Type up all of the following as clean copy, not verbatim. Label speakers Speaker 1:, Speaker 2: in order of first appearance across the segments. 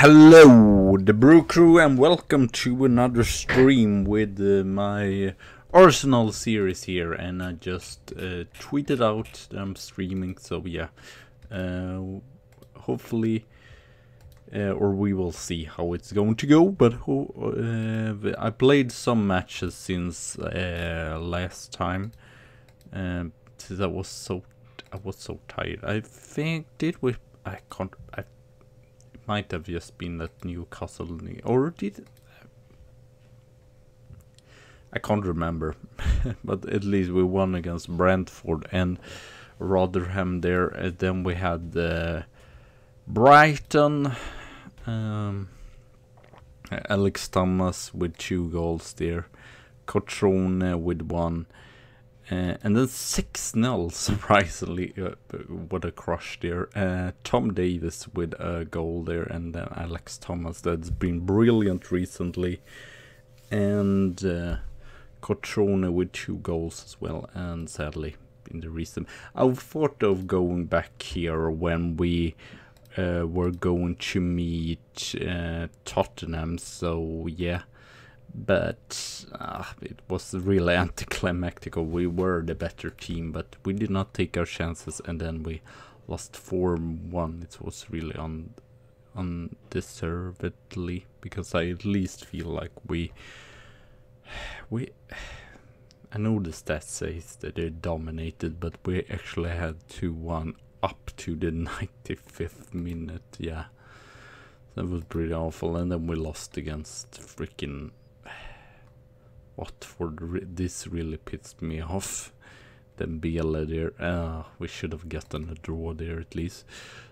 Speaker 1: Hello, the Brew Crew, and welcome to another stream with my Arsenal series here. And I just tweeted out that I'm streaming, so yeah, hopefully, or we will see how it's going to go. But I played some matches since last time, since I was so tired. I think might have just been that Newcastle, or did I can't remember. But at least we won against Brentford and Rotherham there. And then we had Brighton, Alex Thomas with 2 goals there, Cotrone with 1, and then 6-0, surprisingly. What a crush there. Tom Davis with a goal there, and then Alex Thomas, that's been brilliant recently, and Cotrone with 2 goals as well. And sadly, in the recent, I thought of going back here when we were going to meet Tottenham, so yeah. But it was really anticlimactic. We were the better team, but we did not take our chances, and then we lost 4-1. It was really undeservedly, because I at least feel like we I know the stats says that they dominated, but we actually had 2-1 up to the 95th minute. Yeah, that was pretty awful. And then we lost against freaking Watford. This really pissed me off. Then Biele there. We should have gotten a draw there at least.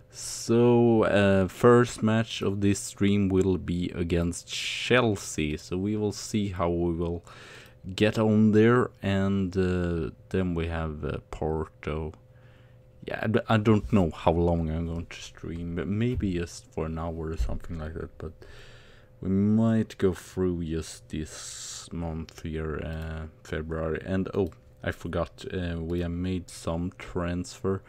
Speaker 1: So first match of this stream will be against Chelsea. So we will see how we will get on there. And then we have Porto. Yeah, I don't know how long I'm going to stream, but maybe just for an hour or something like that. But we might go through just this month here, February. And oh, I forgot, we have made some transfer.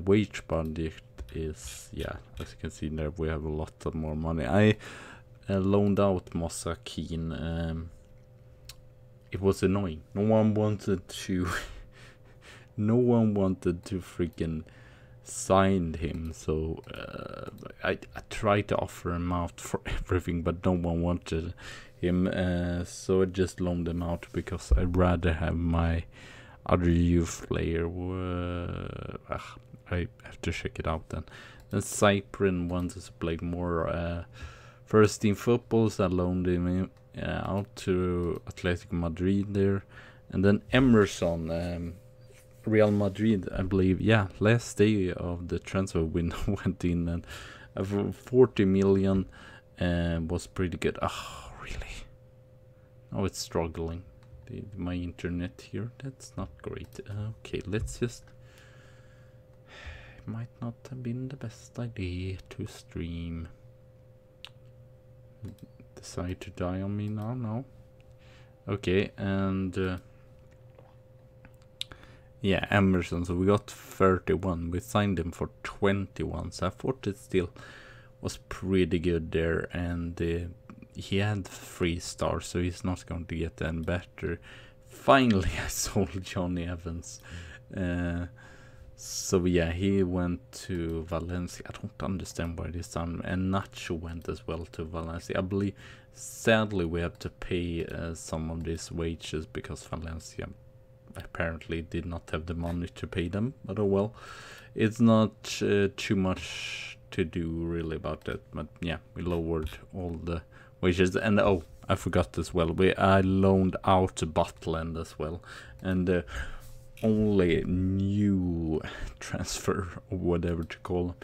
Speaker 1: Wage budget is, yeah, as you can see there, we have a lot of more money. I loaned out Mosa Keane. It was annoying. No one wanted to freaking sign him, so I tried to offer him out for everything, but no one wanted him, so I just loaned him out because I'd rather have my other youth player. I have to check it out then. Then Cyprian wants to play more first team football, so I loaned him out to Atletico Madrid there. And then Emerson, Real Madrid, I believe, yeah, last day of the transfer window went in, and 40 million was pretty good. Oh, really? Oh, it's struggling. My internet here, that's not great. Okay, let's just... It might not have been the best idea to stream. Decide to die on me now? No. Okay, and... yeah, Emerson, so we got 31. We signed him for 21, so I thought it still was pretty good there. And he had 3 stars, so he's not going to get any better. Finally, I sold Johnny Evans. So yeah, he went to Valencia. I don't understand why this time. And Nacho went as well to Valencia. I believe, sadly, we have to pay some of these wages because Valencia apparently did not have the money to pay them, but oh well, it's not too much to do really about that. But yeah, we lowered all the wages. And oh, I forgot as well, I loaned out Butland as well, and only new transfer or whatever to call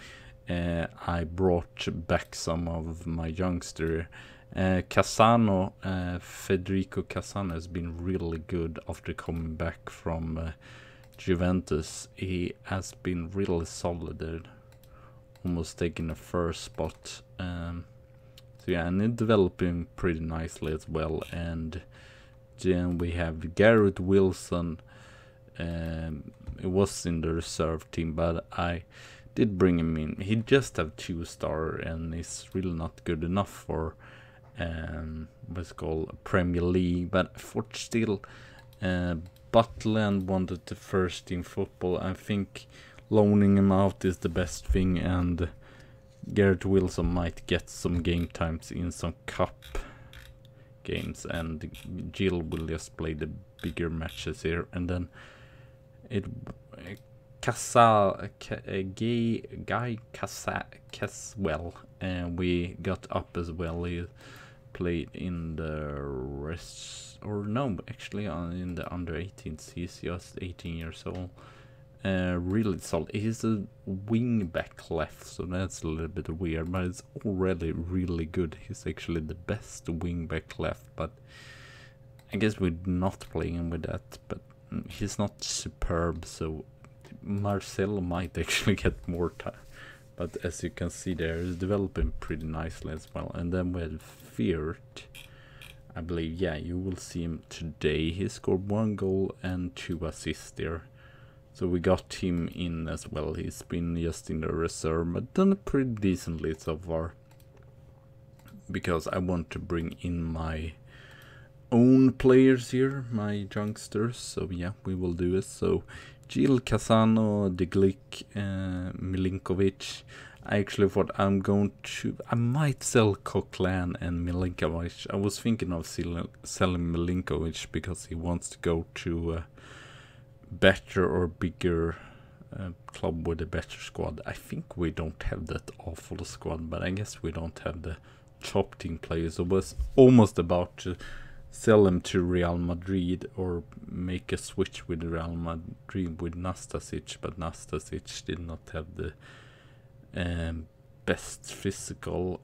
Speaker 1: them, I brought back some of my youngster. Casano, Federico Casano has been really good after coming back from Juventus. He has been really solid there, almost taking the first spot. So yeah, and it's developing pretty nicely as well. And then we have Garrett Wilson. It was in the reserve team, but I did bring him in. He just have 2-star and is really not good enough for what's called Premier League. But for still, Butland wanted the first team football. I think loaning him out is the best thing, and Garrett Wilson might get some game times in some cup games, and Jill will just play the bigger matches here. And then it Guy Caswell, and we got up as well. He played in the rest, or no, actually in the under 18s. He's just 18 years old. Really solid. He's a wing back left, so that's a little bit weird, but it's already really good. He's actually the best wing back left, but I guess we're not playing him with that. But he's not superb, so Marcelo might actually get more time. But as you can see there, he's developing pretty nicely as well. And then we have Feart, I believe. Yeah, you will see him today. He scored 1 goal and 2 assists there. So we got him in as well. He's been just in the reserve, but done pretty decently so far. Because I want to bring in my own players here, my youngsters. So yeah, we will do it. So Gil, Casano, De Glick, Milinkovic. I actually thought I might sell Coquelin and Milinkovic. I was thinking of selling Milinkovic because he wants to go to better or bigger club with a better squad. I think we don't have that awful squad, but I guess we don't have the top team players. So I was almost about to sell him to Real Madrid or make a switch with Real Madrid with Nastasic, but Nastasic did not have the best physical.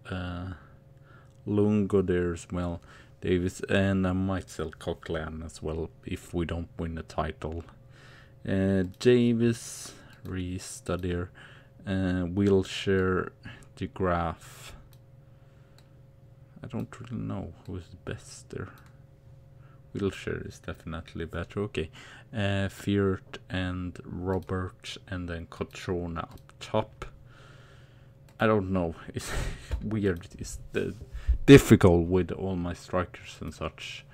Speaker 1: Lungo there as well, Davis, and I might sell Coquelin as well if we don't win the title. Davis, Restudier, Wilshire, De Graaf. I don't really know who is the best there. Wilshire is definitely better. Okay, Feart and Robert, and then Cotrona up top. I don't know. It's weird. It's difficult with all my strikers and such.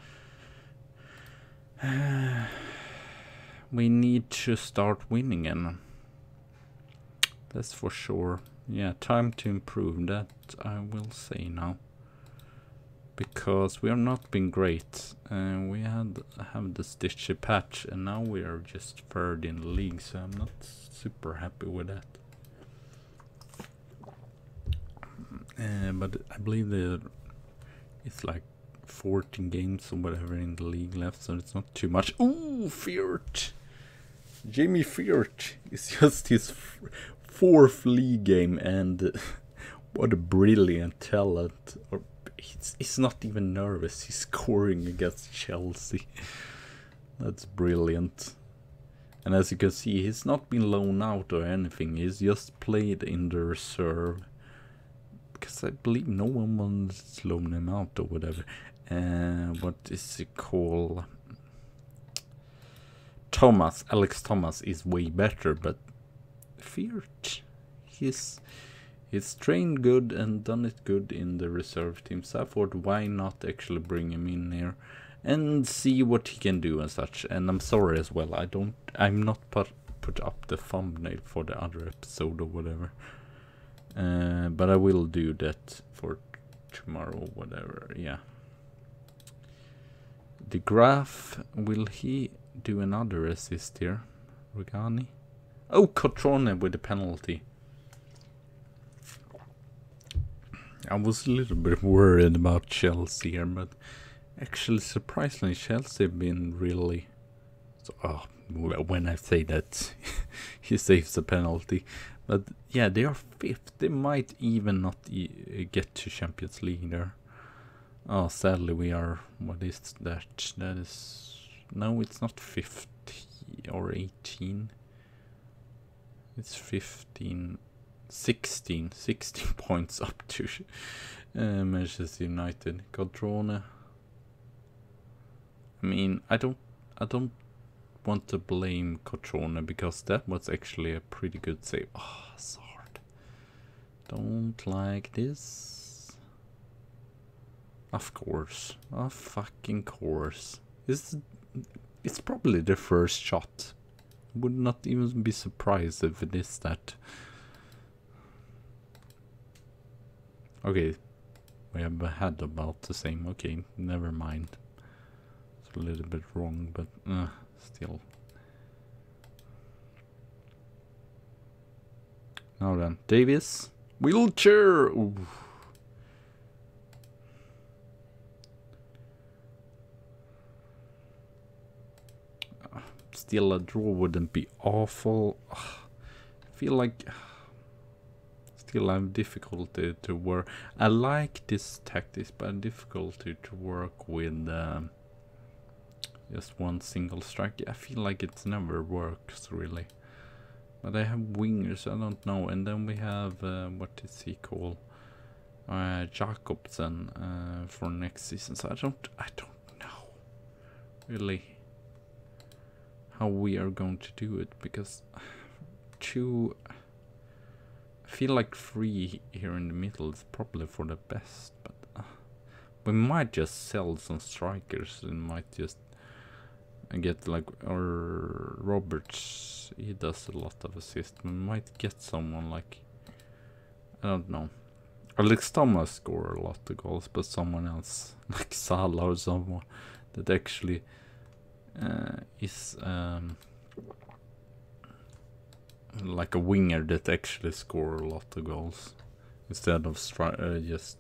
Speaker 1: We need to start winning, and that's for sure. Yeah, time to improve, that I will say now. Because we have not been great. We have the stitchy patch, and now we are just third in the league, so I'm not super happy with that. But I believe it's like 14 games or whatever in the league left, so it's not too much. Ooh, Feart! Jamie Feart is just his 4th league game, and what a brilliant talent. He's not even nervous. He's scoring against Chelsea. That's brilliant. And as you can see, he's not been loaned out or anything. He's just played in the reserve. Because I believe no one wants to loan him out or whatever. What is it called? Alex Thomas is way better, but Feart, he's trained good and done it good in the reserve team. So I thought, why not actually bring him in here and see what he can do and such. And I'm sorry as well, I'm not put up the thumbnail for the other episode or whatever. But I will do that for tomorrow or whatever. Yeah. De Graaf, will he do another assist here? Regani? Oh, Cotrone with the penalty. I was a little bit worried about Chelsea here, but actually surprisingly Chelsea have been really... So, when I say that, he saves a penalty. But yeah, they are 5th. They might even not get to Champions League there. Oh, sadly we are... What is that? That is... No, it's not 50 or 18. It's 15... 16 points up to Manchester United. Codrone. I mean, I don't want to blame Cotrone because that was actually a pretty good save. Oh, sorry. Don't like this. Of course. Of fucking course. It's probably the first shot. Would not even be surprised if it is that. Okay. We have had about the same. Okay, never mind. It's a little bit wrong, but still. Now then, Davis. Wheelchair! Ooh. Still, a draw wouldn't be awful. I feel like still I have difficulty to work. I like this tactics, but difficulty to work with just one single strike. I feel like it never works really. But I have wingers, I don't know. And then we have what is he called? Jacobsen for next season. So I don't know really how we are going to do it, because I feel like 3 here in the middle is probably for the best, but we might just sell some strikers and might just get like our Roberts, he does a lot of assists. We might get someone like, I don't know, Alex Thomas score a lot of goals, but someone else like Salah or someone that actually is like a winger that actually score a lot of goals instead of just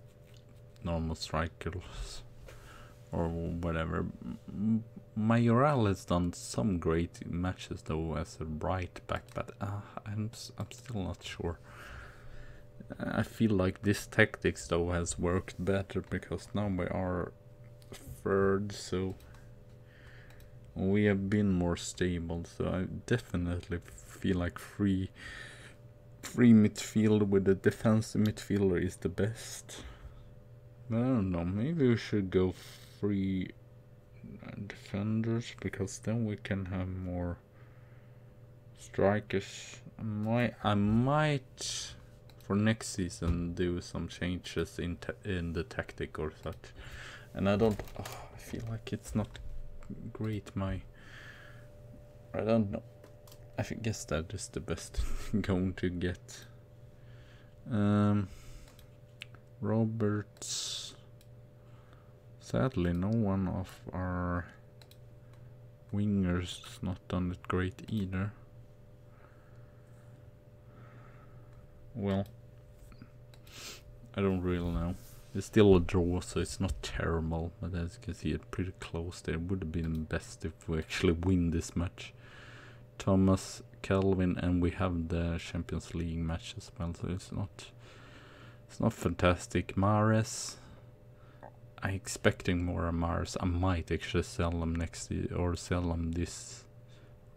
Speaker 1: normal strikers or whatever. Mayoral has done some great matches though as a right back, but I'm still not sure. I feel like this tactics though has worked better, because now we are third, so we have been more stable. So I definitely feel like free midfield with a defensive midfielder is the best. But I don't know, maybe we should go 3 defenders, because then we can have more strikers. I might for next season do some changes in the tactic or such. And I don't I feel like it's not great. I don't know. I guess that is the best going to get. Roberts. Sadly, no one of our wingers has not done it great either. Well, I don't really know. It's still a draw, so it's not terrible, but as you can see, it's pretty close there. It would have been best if we actually win this match. Thomas, Calvin, and we have the Champions League match as well, so it's not fantastic. Mahrez, I'm expecting more Mahrez. I might actually sell them next year, or sell them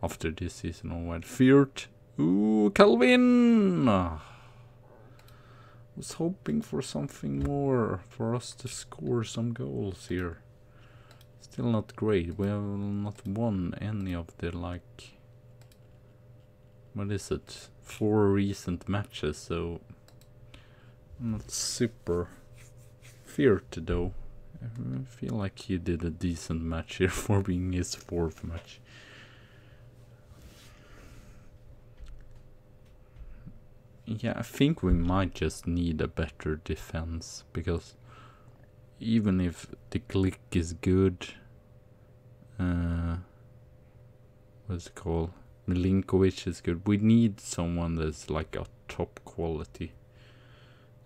Speaker 1: after this season or what. Feared. Ooh, Calvin! Was hoping for something more, for us to score some goals here. Still not great. We have not won any of the, like, what is it, 4 recent matches, so not super feared though. I feel like he did a decent match here for being his 4th match. Yeah, I think we might just need a better defense, because even if the click is good, what's it called? Milinkovic is good. We need someone that's like a top quality.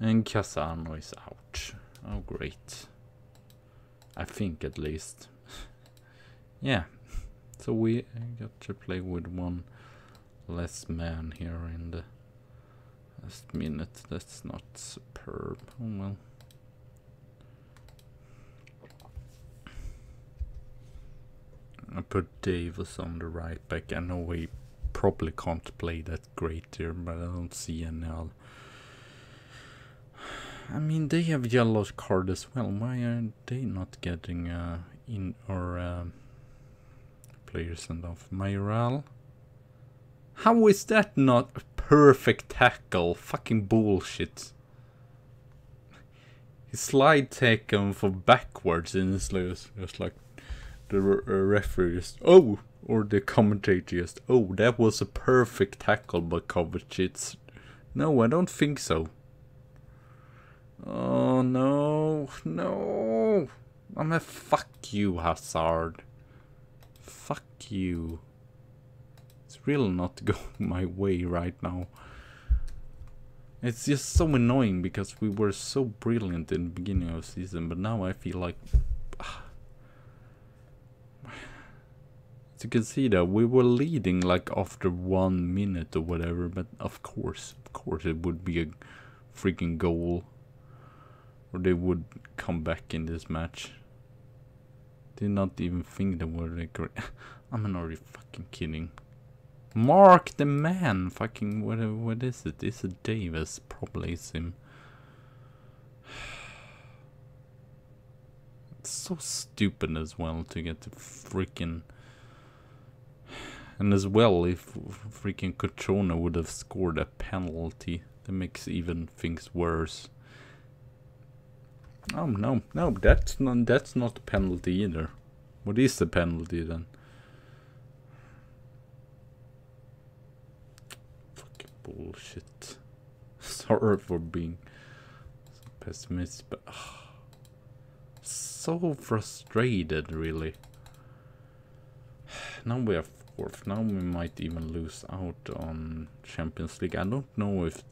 Speaker 1: And Casano is out. Oh, great. I think at least. Yeah. So we got to play with 1 less man here in the last minute. That's not superb. Oh well. I put Davis on the right back. I know he probably can't play that great here, but I don't see any other. I mean, they have yellow card as well. Why are they not getting in or players sent off? Mayoral? How is that not a perfect tackle? Fucking bullshit. He slide taken for backwards in his loose. Just like the referee just, oh, or the commentator just, oh, that was a perfect tackle by Kovacic. No, I don't think so. Oh, no, no. I'm a fuck you, Hazard. Fuck you. It's really not going my way right now. It's just so annoying because we were so brilliant in the beginning of the season, but now I feel like... As you can see that we were leading like after 1 minute or whatever, but of course it would be a freaking goal. Or they would come back in this match. Did not even think they were great. I'm not really fucking kidding. Mark the man! Fucking, what is it? Is it Davis? Probably is him. It's so stupid as well to get the freaking... And as well, if freaking Cotrona would have scored a penalty, that makes even things worse. Oh no, that's not a penalty either. What is the penalty then? Fucking bullshit. Sorry for being so pessimistic, but so frustrated, really. Now we are fourth. Now we might even lose out on Champions League. I don't know if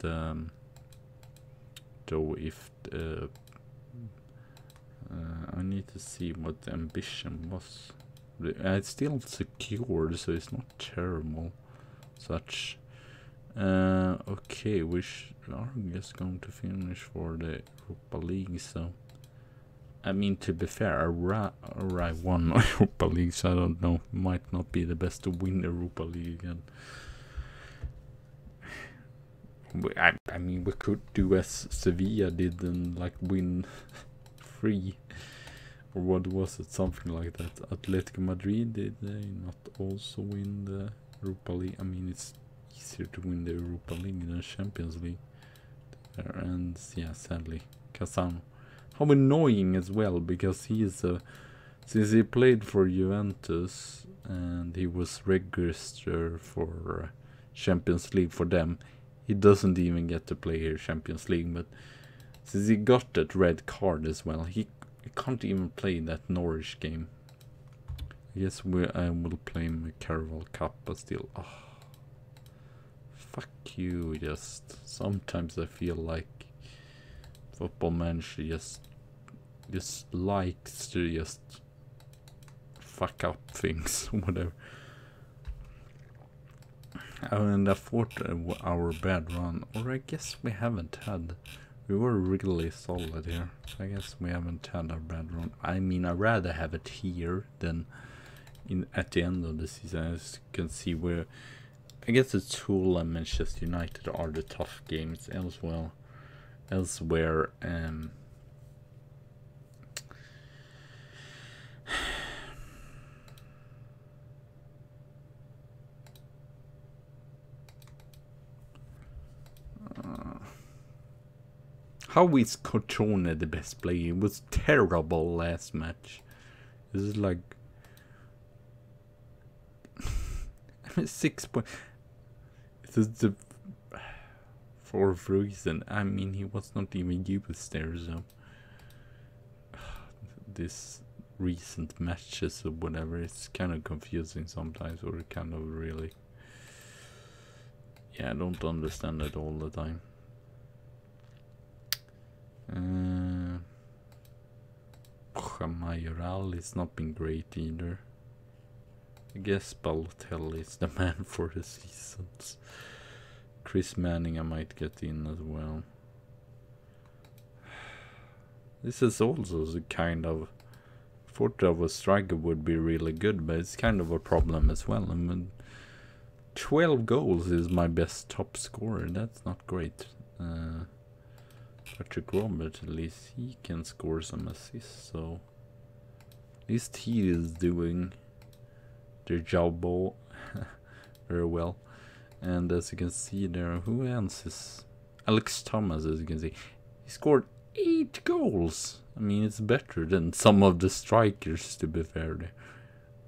Speaker 1: I need to see what the ambition was. It's still secured, so it's not terrible. Such. Okay, we are just going to finish for the Europa League, so. I mean, to be fair, I won Europa League, so I don't know. Might not be the best to win the Europa League again. I mean, we could do as Sevilla did and like win 3, or what was it, something like that. Atletico Madrid, did they not also win the Europa League? I mean, it's easier to win the Europa League than Champions League. And yeah, sadly, Casano. How annoying as well, because he is since he played for Juventus and he was registered for Champions League for them, he doesn't even get to play here Champions League. But since he got that red card as well, he can't even play that Norwich game. I guess I will play him a Carabao Cup, but still, fuck you. Just sometimes I feel like Football Manager just likes to just fuck up things, whatever. And I thought our bad run, or I guess we haven't had. We were really solid here, so I guess we haven't had our bad run. I mean, I'd rather have it here than at the end of the season. As you can see, where I guess the Tool and Manchester United are the tough games. Elsewhere, how is Cotrone the best player? It was terrible last match. This is like 6 points. This is the fourth reason. I mean, he was not even used there, so this recent matches or whatever, it's kind of confusing sometimes, or kind of really, yeah, I don't understand it all the time. Mayoral has not been great either. I guess Balotelli is the man for the seasons. Chris Manning I might get in as well. This is also the kind of, I thought of a striker would be really good, but it's kind of a problem as well. I mean, 12 goals is my best top scorer. That's not great. Patrick Robert, at least he can score some assists, so at least he is doing their job very well. And as you can see there, who else is Alex Thomas? As you can see, he scored 8 goals. I mean, it's better than some of the strikers, to be fair.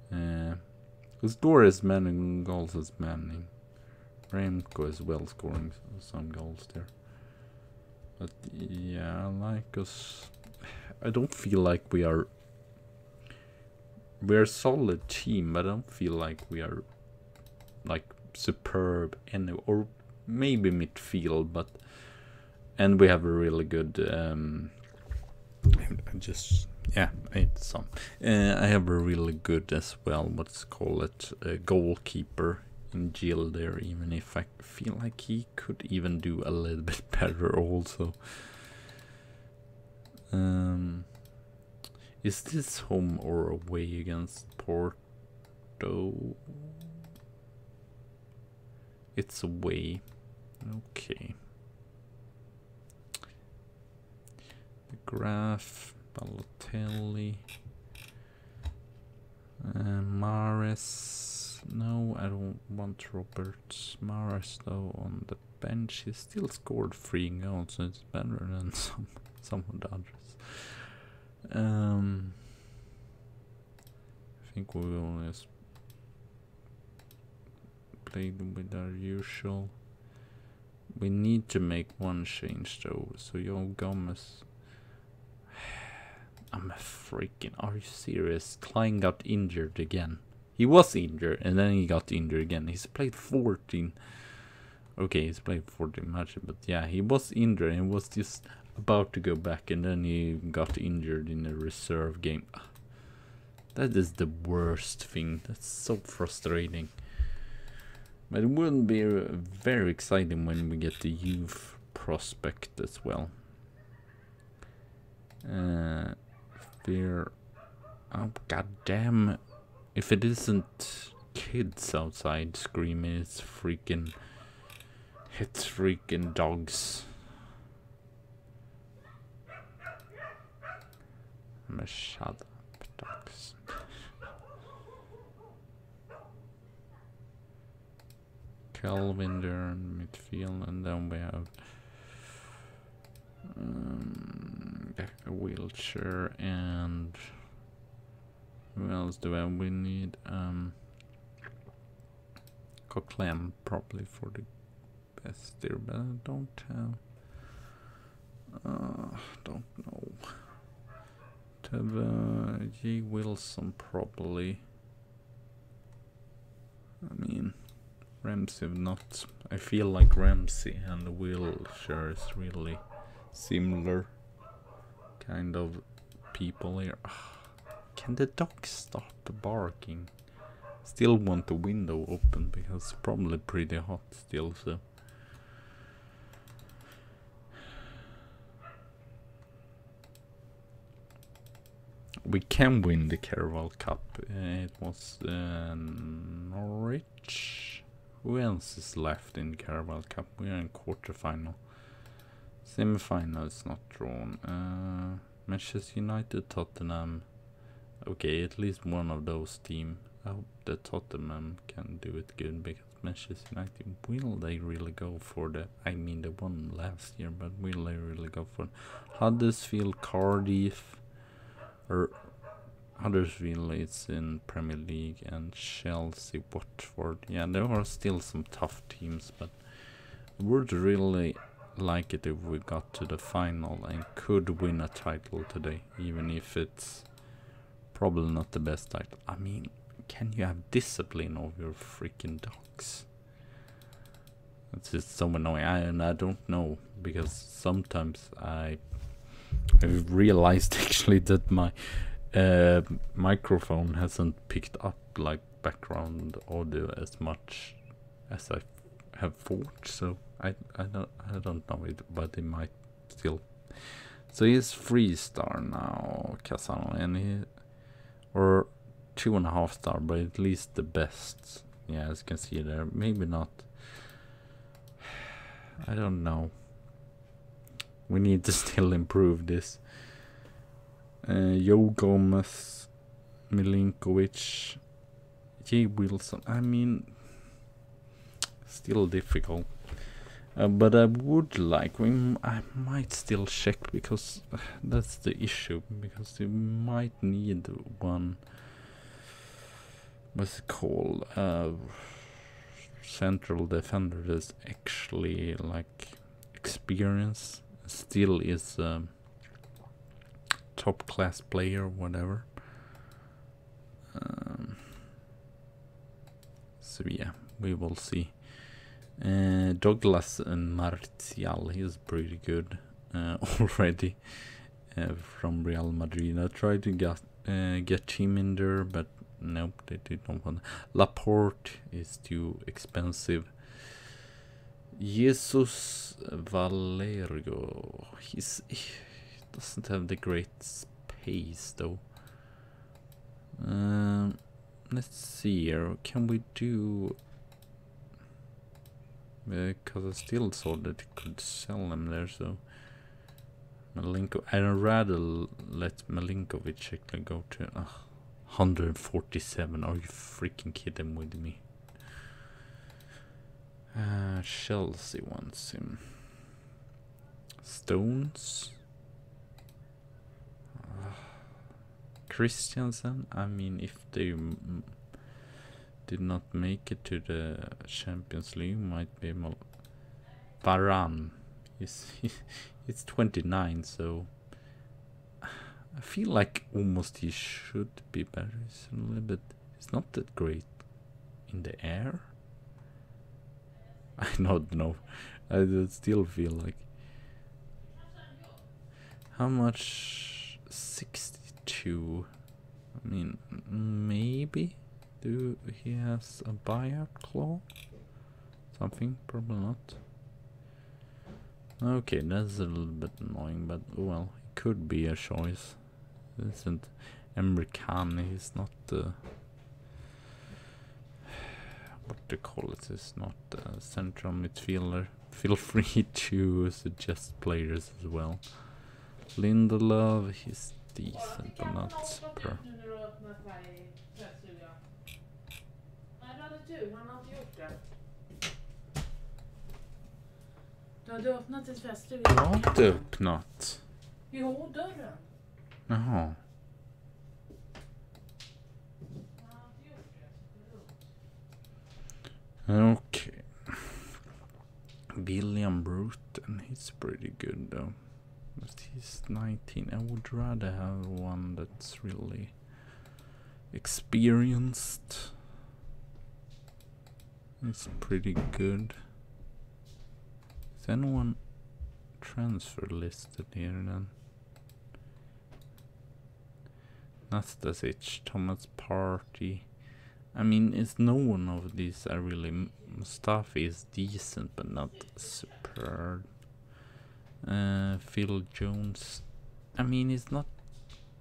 Speaker 1: Who score as many goals as Manning. Remco as well, scoring some goals there. But yeah, like us, I don't feel like we're a solid team, but I don't feel like we are like superb or maybe midfield, but and we have a really good I ate some. I have a really good as well, what's call it, goalkeeper in Jill there, even if I feel like he could even do a little bit better also. Is this home or away against Porto? It's away. Okay. The Graph, Balotelli, Mahrez. No, I don't want Robert Mahrez though on the bench. He still scored 3 goals, so it's better than some of the others. I think we will just play with our usual. We need to make one change though. So Joe Gomez. I'm a freaking. Are you serious? Klein got injured again. He was injured and then he got injured again. He's played 14. Okay, he's played 14 matches, but yeah, he was injured and was just about to go back, and then he got injured in a reserve game. That is the worst thing. That's so frustrating. But it will be very exciting when we get the youth prospect as well. Oh goddamn! If it isn't kids outside screaming, it's freaking dogs. Shut up, dogs. Calvin there in midfield, and then we have a wheelchair, and who else do we have? We need Coquelin probably for the best there, but I don't have. Don't know. To have G. Wilson probably. I mean, Ramsey not. I feel like Ramsey and the wheelchair is really similar kind of people here. Can the dog stop barking? Still want the window open because it's probably pretty hot still, so. We can win the Carabao Cup. It was Norwich. Who else is left in the Carabao Cup? We are in quarterfinal. Semi-final is not drawn. Manchester United, Tottenham. Okay, at least one of those teams. I hope that Tottenham can do it good, because Manchester United, will they really go for the, I mean, they won last year, but will they really go for Huddersfield, Cardiff, or Huddersfield is in Premier League, and Chelsea, Watford. Yeah, there are still some tough teams, but I would really like it if we got to the final and could win a title today, even if it's probably not the best title. I mean, can you have discipline of your freaking dogs? It's just so annoying. I don't know, because sometimes I realized actually that my microphone hasn't picked up like background audio as much as I have thought, so I don't know it, but it might still. So he's 3-star now, Casano, and he, or 2.5 star, but at least the best. Yeah, as you can see there. Maybe not. I don't know. We need to still improve this. Joe Gomez, Milinkovic, J. Wilson. I mean, still difficult. But I would like, I might still check, because that's the issue, because you might need one, what's it called, central defender that's actually like experience, still is a top class player, whatever. So yeah, we will see. Douglas Martial, he's pretty good already from Real Madrid. I tried to get him in there, but nope, they didn't want. Laporte is too expensive. Jesus Valero, he doesn't have the great pace though. Let's see here, can we do, because I still saw that you could sell them there, so Malinko, I'd rather let Malinkovic actually go to 147. Are you freaking kidding with me? Chelsea wants him. Stones. Christiansen, I mean, if they did not make it to the Champions League, might be more. Varane, it's 29, so I feel like almost he should be better. He's a little bit, he's not that great in the air. I don't know, I still feel like, how much? 62. I mean, maybe he has a buyout clause? Something? Probably not. Okay, that's a little bit annoying, but well, it could be a choice. Isn't American? He's not what they call it. He's not a central midfielder. Feel free to suggest players as well. Lindelöf, he's decent, but not super.
Speaker 2: Du hade öppnat ett feststuga.
Speaker 1: Jag har inte öppnat.
Speaker 2: Jo, dörren.
Speaker 1: Jaha. Okay. William Bruton, he's pretty good though. But he's 19. I would rather have one that's really experienced. It's pretty good. Is anyone transfer listed here then? Nastasic, Thomas Partey. I mean, it's no one of these are really. Mustafi is decent, but not superb. Phil Jones. I mean, he's not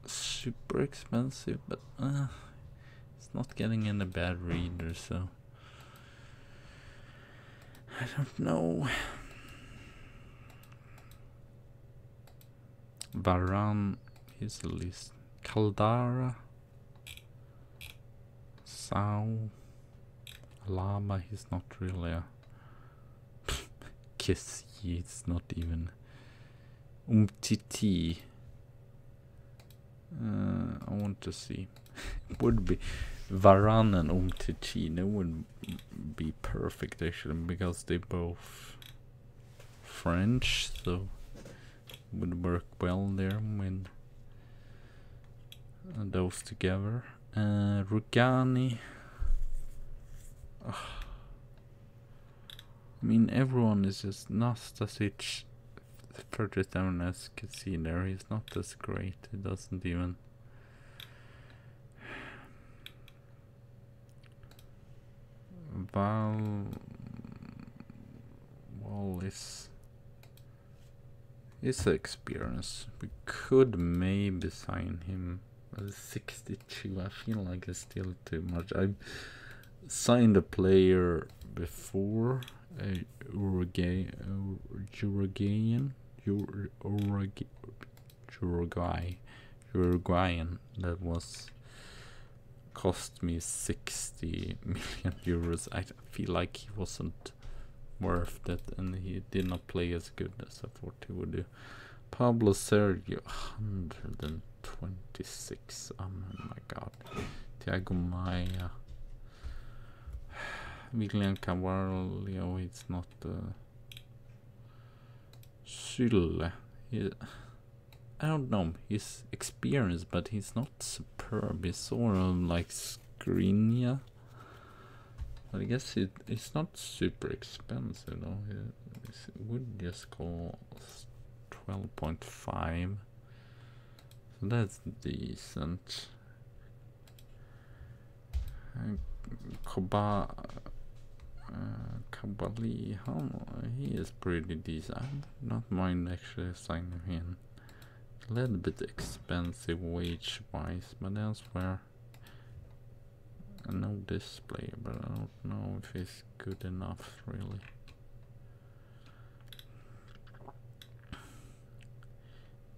Speaker 1: super expensive, but it's not getting any bad reader, so I don't know. Varane, he's at least. Caldara, Sao, Lama, he's not really a Kessie, it's not even. Umtiti, I want to see. It would be Varane and Umtiti, that would be perfect actually, because they both French, so would work well there when those together. Rugani. I mean, everyone is just Nastasic. Further down as you can see there, he's not as great. He doesn't even. Is experience. We could maybe sign him. 62. I feel like it's still too much. I signed a player before, a Uruguayan that was cost me 60 million euros. I feel like he wasn't worth it, and he did not play as good as I thought he would do. Pablo Sergio, 126. Oh my god. Thiago Maia. William Carvalho, it's not Süle. I don't know, he's experienced, but he's not superb. He's sort of like Skriniar. But I guess it's not super expensive though. It would just cost 12.5. So that's decent. Kabali, he is pretty decent. I do not mind actually signing him. A little bit expensive wage wise, but elsewhere no display, but I don't know if it's good enough really.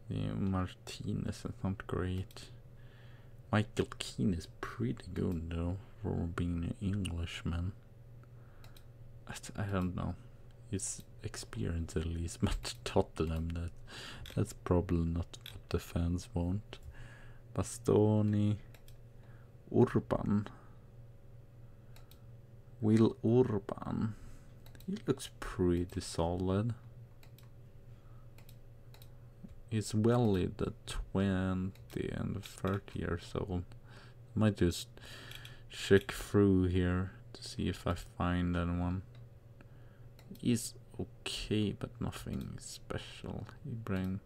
Speaker 1: Yeah, Martinez is not great. Michael Keane is pretty good though for being an Englishman. I don't know. His experience at least, but Tottenham, that's probably not what the fans want. Bastoni, Urban, Will Urban. He looks pretty solid. He's well in the 20 and 30 years old. Might just check through here to see if I find anyone. He's okay, but nothing special. Ibrahim.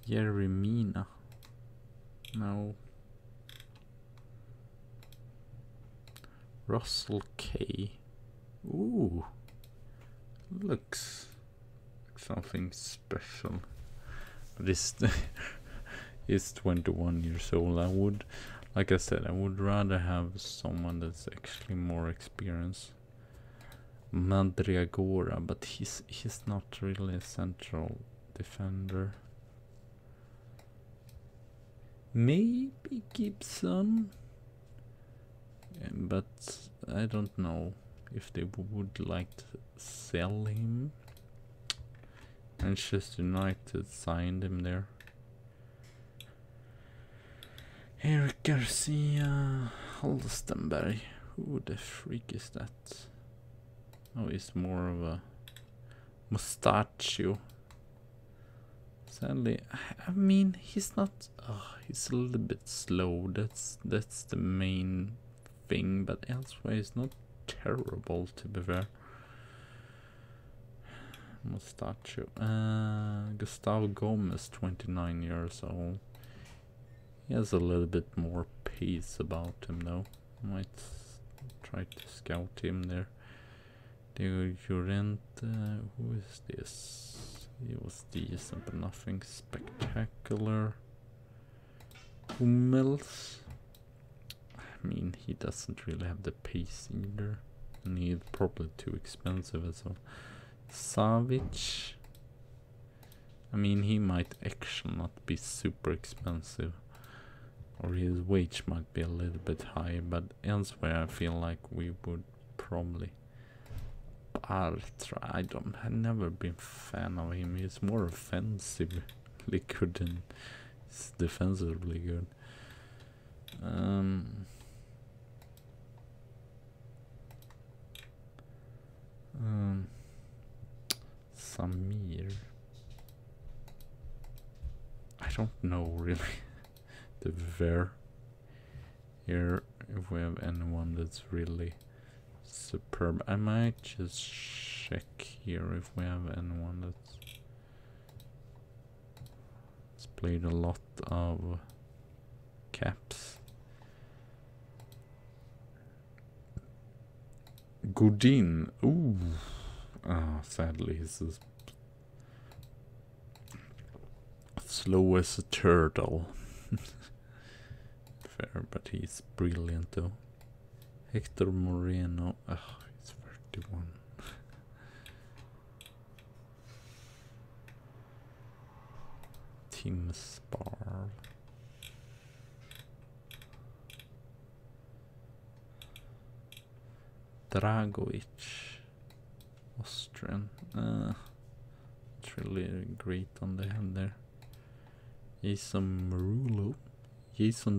Speaker 1: Jeremina. No. Russell K. Ooh. Looks like something special. This is 21 years old. I would, like I said, I would rather have someone that's actually more experienced. Madriagora, but he's not really a central defender. Maybe Gibson, but I don't know if they would like to sell him. Manchester United signed him there. Eric Garcia, Holstenberg. Who the freak is that? Oh, he's more of a mustachio. Sadly, I mean, he's not. He's a little bit slow. That's the main thing. But elsewhere, he's not terrible, to be fair. Mustachio. Gustavo Gomez, 29 years old. He has a little bit more pace about him, though. Might try to scout him there. Diego Llorente, who is this? He was decent, but nothing spectacular. Hummels. I mean, he doesn't really have the pace either. And he's probably too expensive as well. Savic. I mean, he might actually not be super expensive. Or his wage might be a little bit high, but elsewhere I feel like we would probably. Bartra, I've never been a fan of him. He's more offensively good than he's defensively good. Samir. I don't know really. The ver here, if we have anyone that's really superb. I might just check here if we have anyone that's played a lot of caps. Godin. Ooh. Sadly he's as slow as a turtle. Fair, but he's brilliant though. Hector Moreno. He's 31. Tim Spar. Dragovic, Austrian. It's really great on the head there. Jason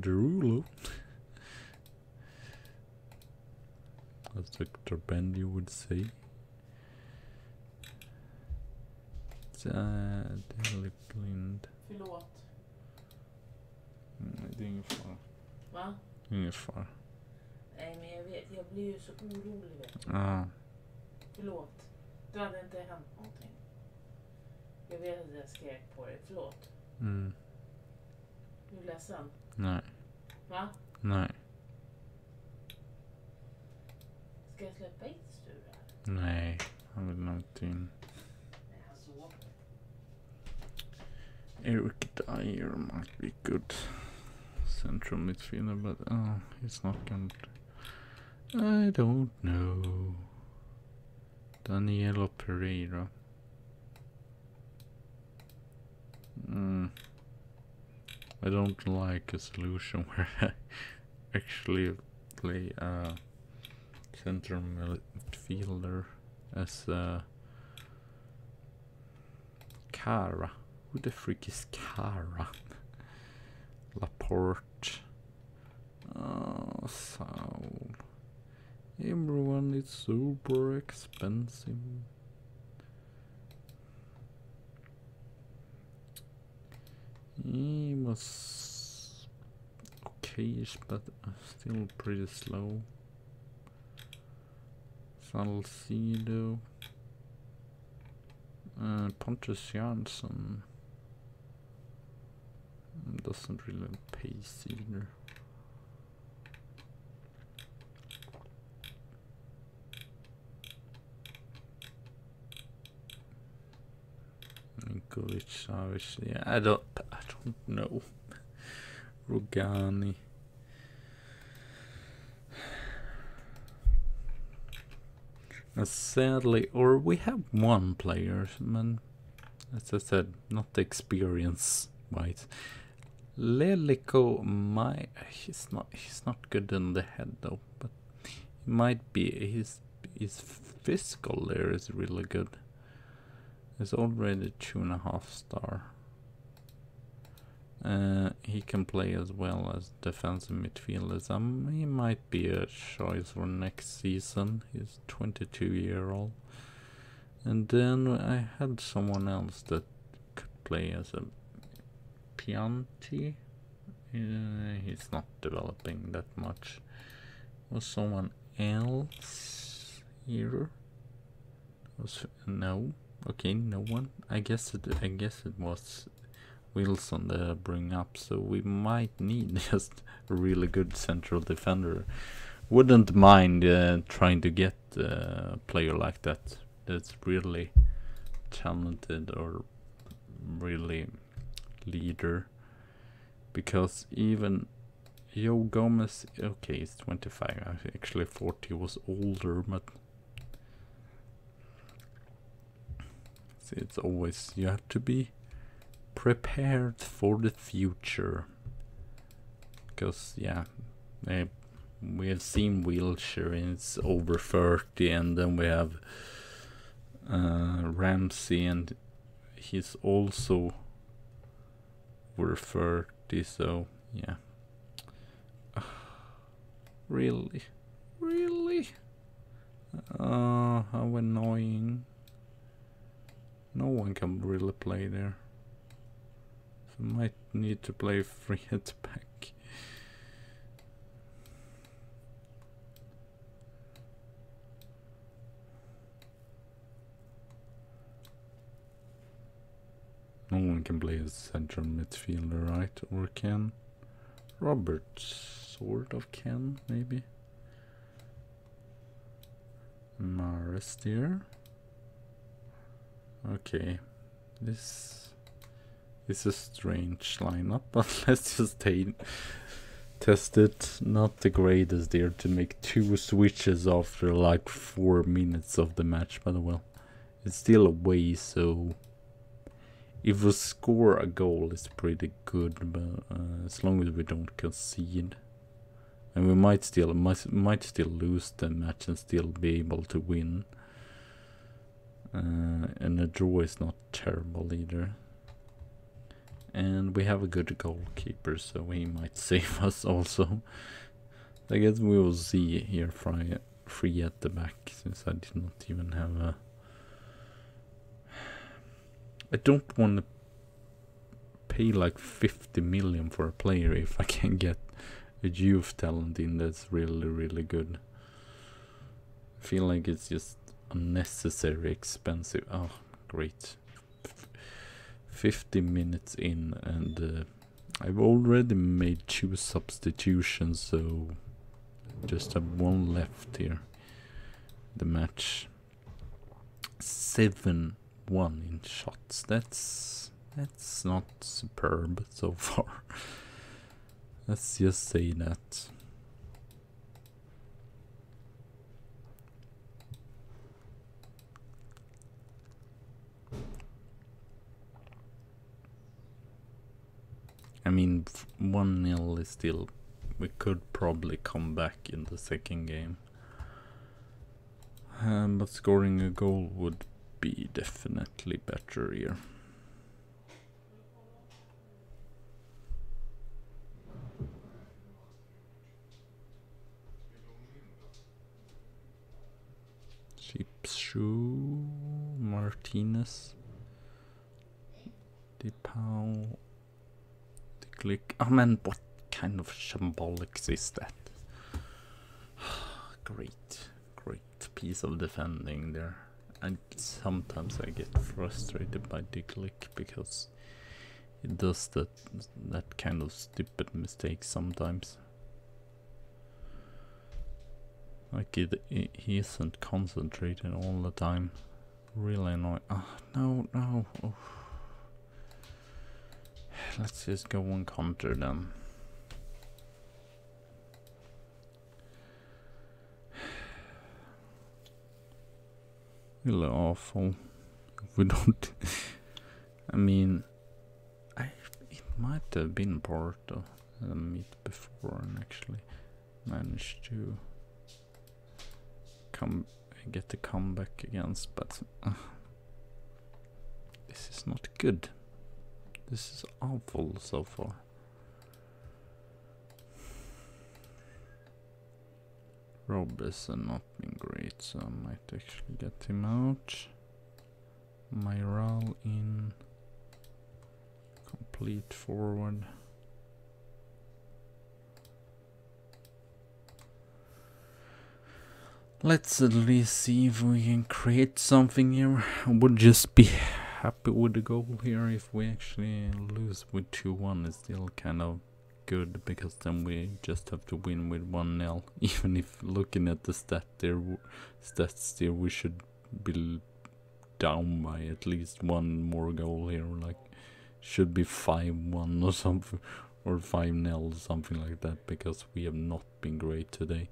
Speaker 1: Derulo. As Dr. Bendy would say. Deliblind.
Speaker 2: Förlåt.
Speaker 1: Det är ingen fara.
Speaker 2: Va?
Speaker 1: Ingen fara.
Speaker 2: Nej, men jag vet. Jag blir ju så orolig, vet du. Förlåt. Det hade inte hänt någonting. Jag vet att jag skrek på dig. Förlåt.
Speaker 1: Mm.
Speaker 2: Du är ledsen?
Speaker 1: Nej.
Speaker 2: Va?
Speaker 1: Nej.
Speaker 2: Ska jag släppa in Sture här?
Speaker 1: Nej. Han vill nog inte in.
Speaker 2: Nej, han sover.
Speaker 1: Eric Dyer might be good central midfielder, but he's not going to. I don't know. Danielo Pereira. I don't like a solution where I actually play a central midfielder as Cara. Who the freak is Cara? Laporte. Saul. Everyone is super expensive. He was okayish, but still pretty slow. Salcido. Pontus Jansson doesn't really pace either. Ninkovic, Savic, yeah, I don't know. Rogani. Sadly, or we have one player, man. As I said, not the experience wise. Lelico, he's not good in the head though, but he might be. His physical there is really good. He's already 2.5 star. He can play as well as defensive midfielders. He might be a choice for next season. He's 22-year-old. And then I had someone else that could play as a Pianti. He's not developing that much. Was someone else here? No. Okay, no one. I guess it was Wilson to bring up, so we might need just a really good central defender. Wouldn't mind trying to get a player like that that's really talented or really leader, because even Joe Gomez, okay, he's 25. Actually, 40 was older, but see, it's always, you have to be prepared for the future, because yeah, we have seen Wilshere and it's over 30, and then we have Ramsey and he's also over 30, so yeah. Really how annoying. No one can really play there. So might need to play free at back. No one can play as central midfielder, right? Or can? Robert sort of can, maybe. Maris there. Okay, this is a strange lineup, but let's just test it. Not the greatest there to make 2 switches after like 4 minutes of the match, but well, it's still away, so if we score a goal, it's pretty good, but as long as we don't concede. And we might still lose the match and still be able to win. And a draw is not terrible either. And we have a good goalkeeper, so he might save us also. I guess we will see here free at the back, since I did not even have a... I don't want to pay like 50 million for a player if I can get a youth talent in that's really, really good. I feel like it's just unnecessary expensive. Oh, great. 50 minutes in, and I've already made 2 substitutions, so just have 1 left here. The match. 7-1 in shots. That's not superb so far. Let's just say that. I mean, 1-0 is still... We could probably come back in the second game. But scoring a goal would be definitely better here. Shoe, Martinez, DePau, Click. Oh man, what kind of shambolics is that? Great piece of defending there. And sometimes I get frustrated by the Click because he does that kind of stupid mistake sometimes. Like he isn't concentrating all the time. Really annoying. Oh, no. Oh. Let's just go and counter them. Really awful. If we don't... I mean... it might have been part of the meet before and actually managed to get the comeback against, but this is not good. This is awful so far. Robinson not been great, so I might actually get him out. Myral in. Complete forward. Let's at least see if we can create something here. I would just be happy with the goal here. If we actually lose with 2-1, it's still kind of good, because then we just have to win with 1-0. Even if looking at the stats there, we should be down by at least 1 more goal here. Like, should be 5-1 or something, or 5-0, something like that, because we have not been great today.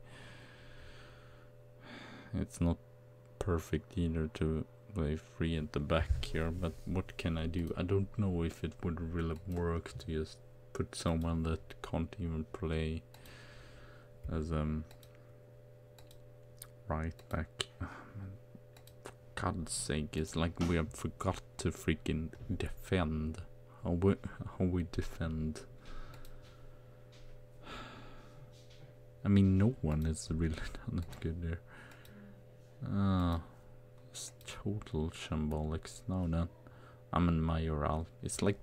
Speaker 1: It's not perfect either to play free at the back here, but what can I do? I don't know if it would really work to just put someone that can't even play as right back. For God's sake, it's like we have forgot to freaking defend. How we defend. I mean, no one is really done it good there. It's total shambolics. Now then, I'm in Mayoral. It's like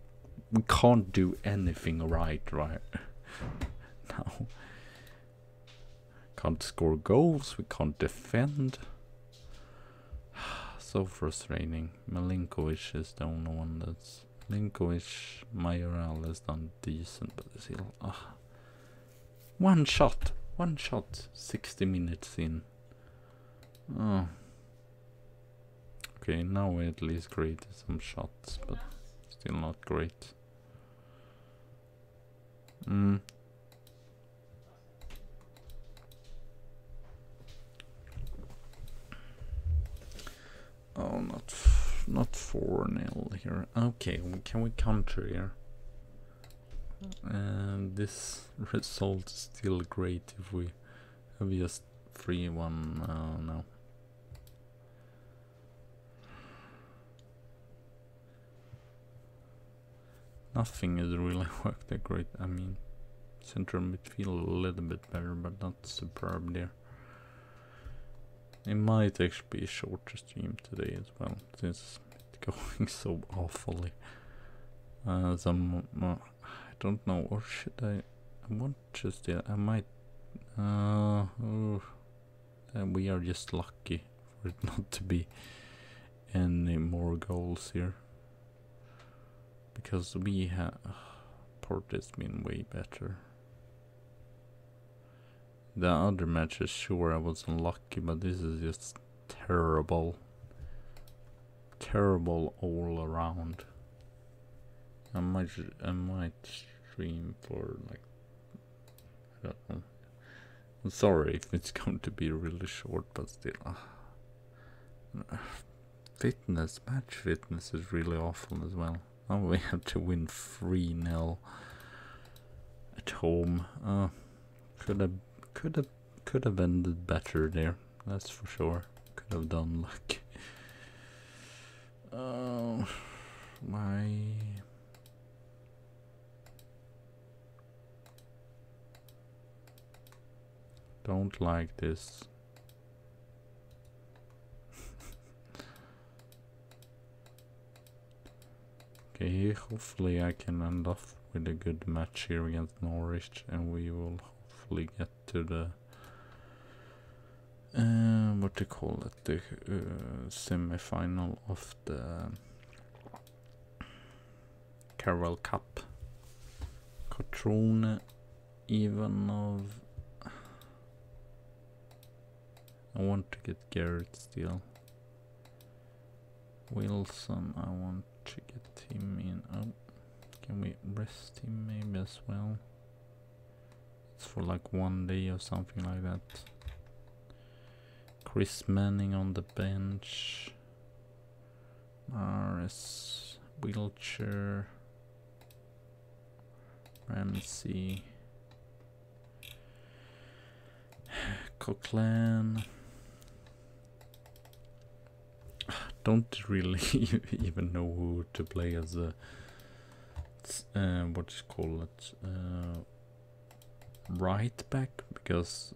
Speaker 1: we can't do anything right now. Can't score goals, we can't defend. So frustrating. Milinkovic is the only one that's... Milinkovic, Mayoral has done decent, but still... One shot, 60 minutes in. Oh. Okay, now we at least created some shots, but still not great. Oh, not 4-0 here. Okay, can we counter here? And this result is still great if we have just 3-1 now. Nothing has really worked that great. I mean, central midfield a little bit better, but not superb there. It might actually be a shorter stream today as well, since it's going so awfully. I don't know, or should I want to still, I might, we are just lucky for it not to be any more goals here. Because we have, Port has been way better. The other matches, sure, I was unlucky, but this is just terrible. Terrible all around. I might stream for like, I don't know. I'm sorry if it's going to be really short, but still. Match fitness is really awful as well. Now we have to win 3-0 at home. Could have ended better there, that's for sure. Could have done like why don't like this. Okay, hopefully I can end off with a good match here against Norwich, and we will hopefully get to the what do you call it, the semi-final of the Carroll Cup. Cotrone, Ivanov. I want to get Garrett still. Wilson, I want to get him in. Oh, can we rest him maybe as well? It's for like 1 day or something like that. Chris Manning on the bench. Maris, Wiltshire, Ramsey, Coquelin. Don't really even know who to play as a what you call it, right back, because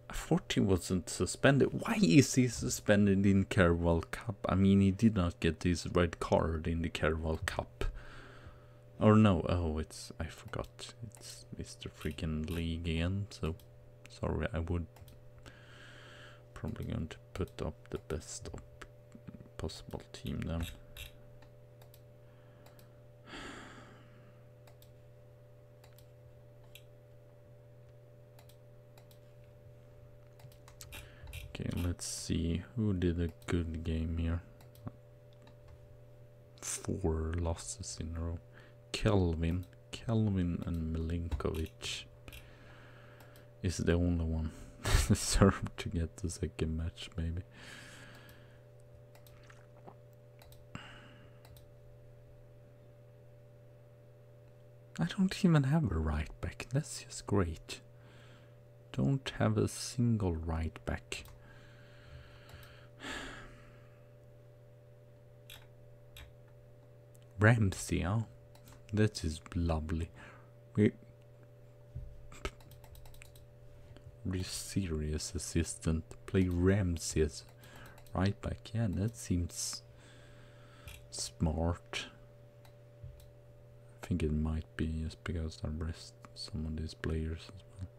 Speaker 1: I thought he wasn't suspended. Why is he suspended in Carabao Cup? I mean, he did not get his red card in the Carabao Cup. Or no, oh, it's, I forgot. It's Mr. Freaking League again, so sorry, I would probably going to put up the best possible team then. Okay, let's see who did a good game here. 4 losses in a row. Kelvin and Milinkovic is the only one that deserved to get the second match, maybe. I don't even have a right back. That's just great. Don't have a single right back. Ramsey, oh, that is lovely. We're serious assistant. Play Ramsey as right back. Yeah, that seems smart. I think it might be just because I rest some of these players as well.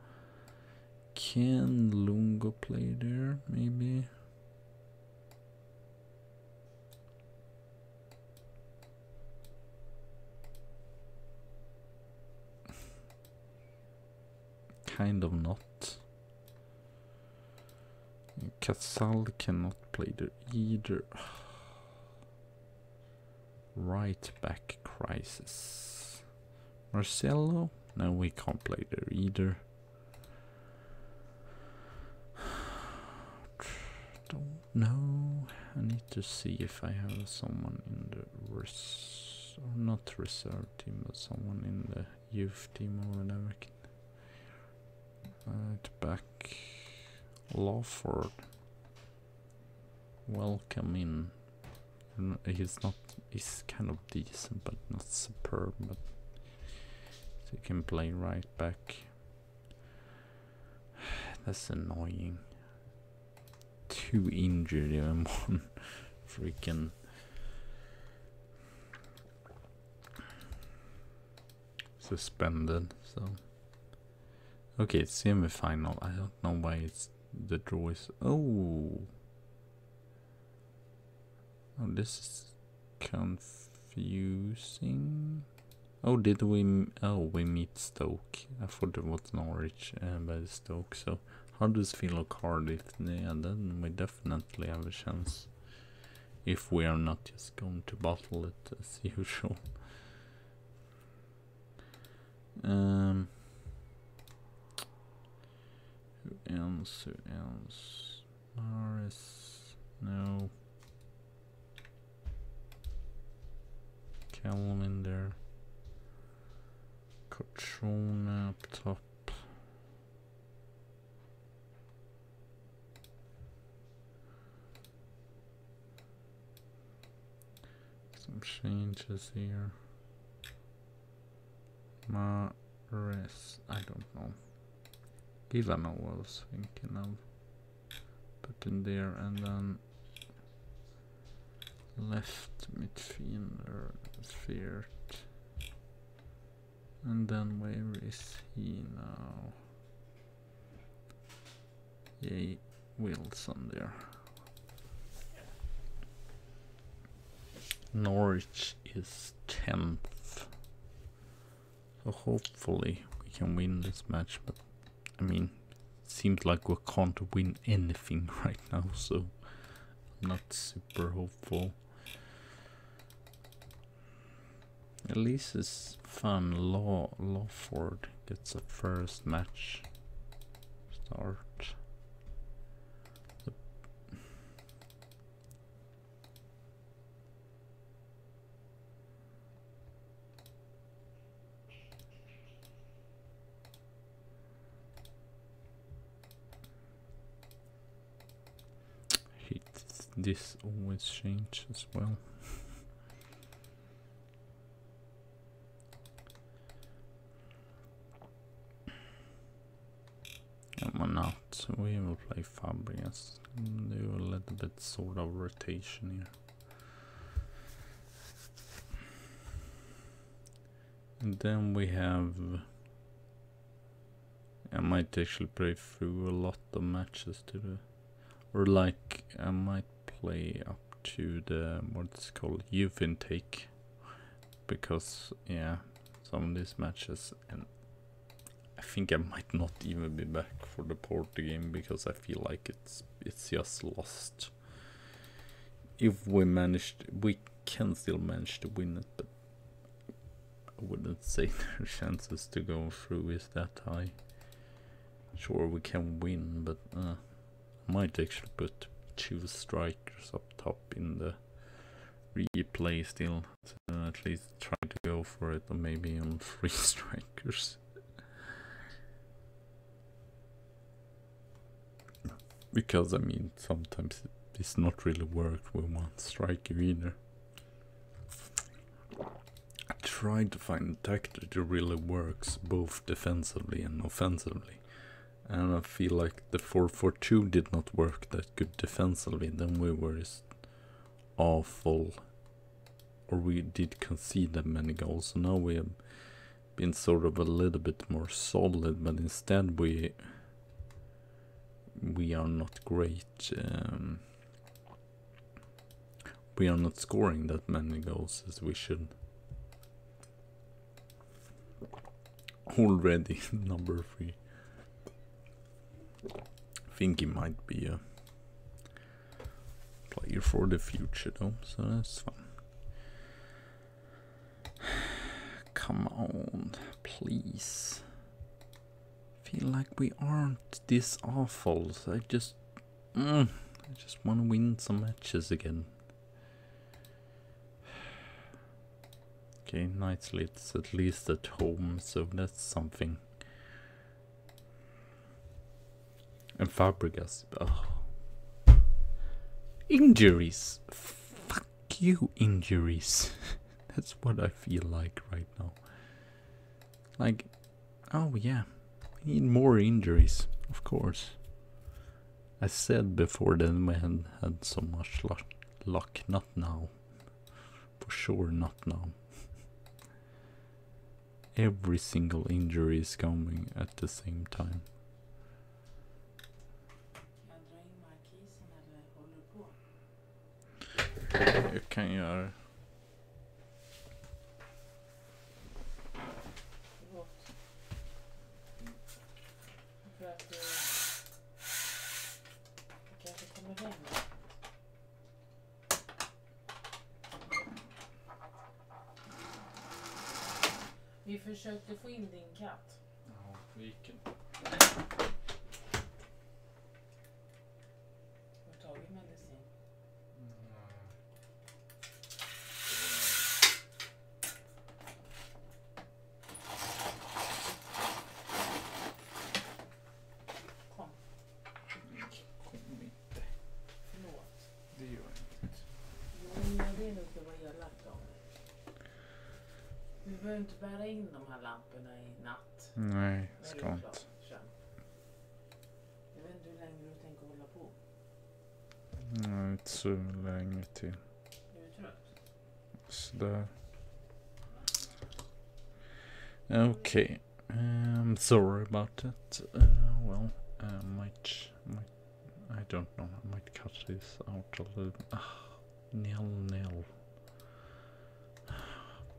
Speaker 1: Can Lungo play there? Maybe. Kind of not. Casal cannot play there either. Right back crisis. Marcelo? No, we can't play there either. Don't know. I need to see if I have someone in the or not reserve team, but someone in the youth team or whatever. Right back, Lawford. Welcome in. He's kind of decent, but not superb. But he can play right back. That's annoying. 2 injured and 1 freaking suspended. So okay, it's semi-final. I don't know why it's the draw is. Oh, this is confusing. Oh, did we? Oh, we meet Stoke. I thought it was Norwich by Stoke. So Huddersfield or Cardiff? Yeah, then we definitely have a chance. If we are not just going to bottle it as usual. Who else? Who else? Morris? No. Calvin there. Cotrona up top. Some changes here. Mares, I don't know. Givano I was thinking of. Put in there, and then left midfielder, Feart. And then where is he now? Yay, Wilson there. Norwich is 10th. So hopefully we can win this match, but I mean, it seems like we can't win anything right now, so I'm not super hopeful. At least it's fun. Lawford gets a first match start. This always changes as well. I'm not. We will play Fabregas. Do a little bit sort of rotation here. And then we have. I might actually play through a lot of matches to the, or like I might play up to the what's called youth intake, because yeah, some of these matches, and I think I might not even be back for the Porto game because I feel like it's just lost. If we managed, we can still manage to win it, but I wouldn't say the chances to go through is that high. Sure, we can win, but I might actually put 2 strikers up top in the replay still, to at least try to go for it, or maybe on 3 strikers. Because I mean, sometimes it's not really worked with 1 striker either. I tried to find a tactic that really works both defensively and offensively, and I feel like the 4-4-2 did not work that good defensively. Then we were just awful, or we did concede that many goals. So now we have been sort of a little bit more solid, but instead we are not great. We are not scoring that many goals as we should. Already number 3. I think he might be a player for the future though, so that's fun. Come on, please. Feel like we aren't this awful, so I just want to win some matches again. Okay, nicely, it's at least at home, so that's something. And Fabregas, oh. Injuries! Fuck you, injuries. That's what I feel like right now. Like, oh yeah, we need more injuries, of course. I said before that we had so much luck, not now. For sure, not now. Every single injury is coming at the same time. You kan göra.
Speaker 2: Vi försökte få in din katt.
Speaker 1: Ja, vilken?
Speaker 2: Har du tagit medicin? Kom.
Speaker 1: Kom inte.
Speaker 2: Förlåt.
Speaker 1: Det gör jag inte.
Speaker 2: Jo, men det är nog att vara elak av mig. Vi behöver inte bära in de här lamporna i natt.
Speaker 1: Nej, ska inte.
Speaker 2: Jag vet inte hur länge du tänker hålla på.
Speaker 1: Nej, inte så länge till.
Speaker 2: Är du trött?
Speaker 1: Sådär. Okay. Sorry about that. Well, I don't know. I might cut this out a little. 0-0.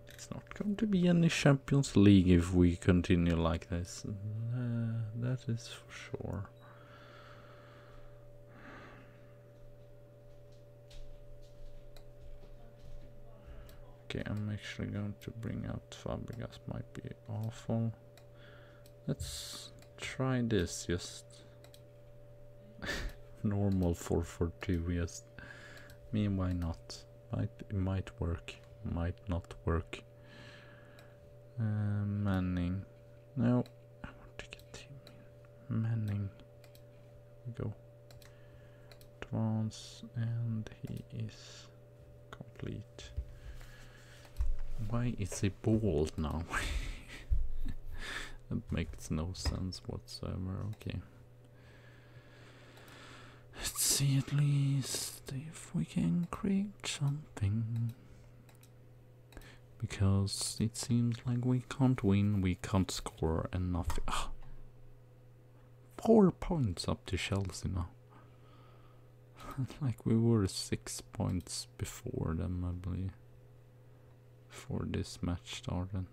Speaker 1: It's not going to be any Champions League if we continue like this. That is for sure. Okay, I'm actually going to bring out Fabregas. Might be awful. Let's try this. Just normal 4-4-2. Just why not? It might work. Might not work. Manning. No, I want to get him in. Manning. Go. Advance, and he is complete. Why is he bald now? That makes no sense whatsoever. Okay. Let's see at least if we can create something. Because it seems like we can't win, we can't score, and nothing. 4 points up to Chelsea now. Like we were 6 points before them, I believe. Before this match started.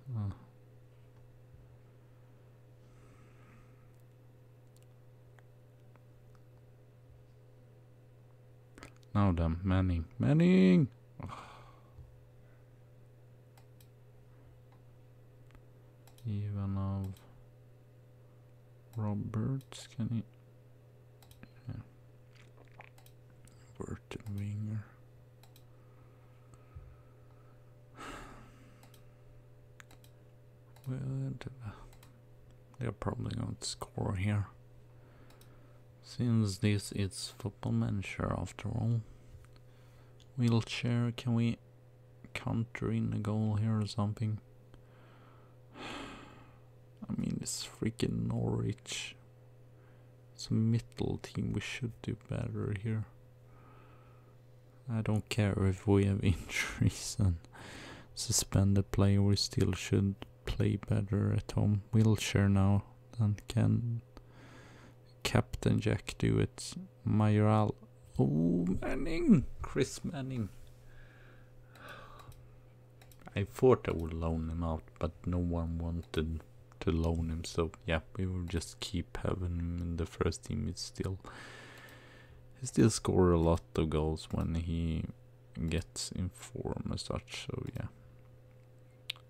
Speaker 1: Now then, Manning! Even of Roberts, can he? Yeah. Burton Wenger. Well, they're probably going to score here. Since this is Football Manager after all. Wheelchair, can we counter in a goal here or something? I mean, it's freaking Norwich. It's a middle team, we should do better here. I don't care if we have injuries and suspended player, we still should play better at home. Wheelchair now, then can Captain Jack do it? Mayoral. Oh, Manning! Chris Manning. I thought I would loan him out, but no one wanted to loan him, so yeah, we will just keep having him in the first team. He still score a lot of goals when he gets in form as such, so yeah.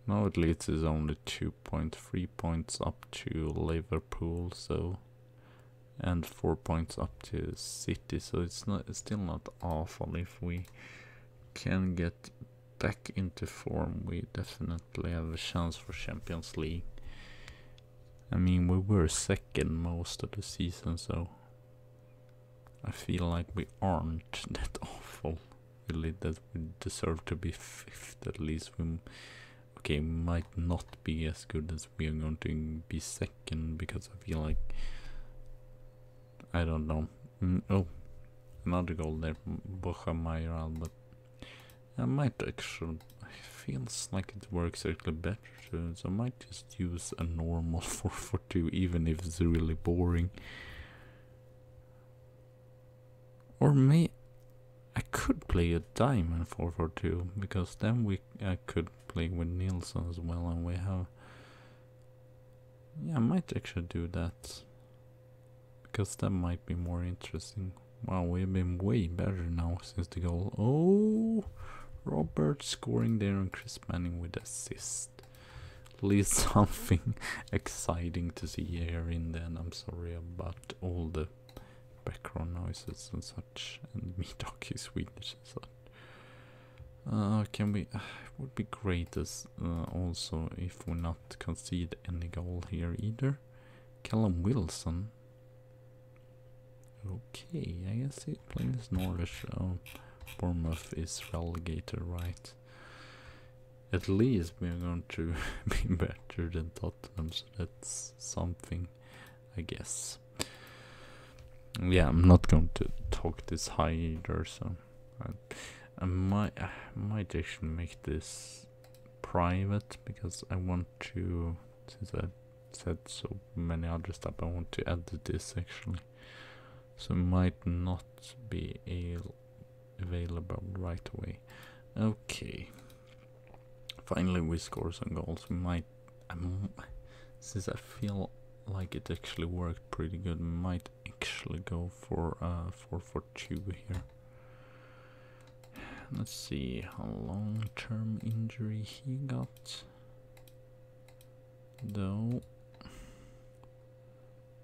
Speaker 1: Now at least it's only 2.3 points up to Liverpool, so, and 4 points up to City, so it's still not awful if we can get back into form, we definitely have a chance for Champions League. I mean, we were second most of the season, so I feel like we aren't that awful, really, that we deserve to be fifth. At least we might not be as good as we are going to be second, because I feel like, I don't know. Oh, another goal there, Bocha, but I might actually, it feels like it works actually better, so I might just use a normal 4-4-2, even if it's really boring. Or I could play a diamond 4-4-2, because then I could play with Nilsson as well, and we have, yeah, I might actually do that, because that might be more interesting. Wow, we've been way better now since the goal. Oh, Robert scoring there and Chris Manning with assist. At least something exciting to see here in the end. I'm sorry about all the background noises and such, and me talking Swedish and such. Can we? It would be great as also if we not concede any goal here either. Callum Wilson. Okay, I guess he's playing this Norwich. Bournemouth is relegated, right? At least we're going to be better than Tottenham, so that's something, I guess. Yeah, I'm not going to talk this high either, so I might actually make this private, because I want to, since I said so many other stuff, I want to edit this actually. So it might not be available right away. Okay. Finally we score some goals. We might, since I feel like it actually worked pretty good, we might actually go for 4-4-2 here. Let's see how long-term injury he got. Though,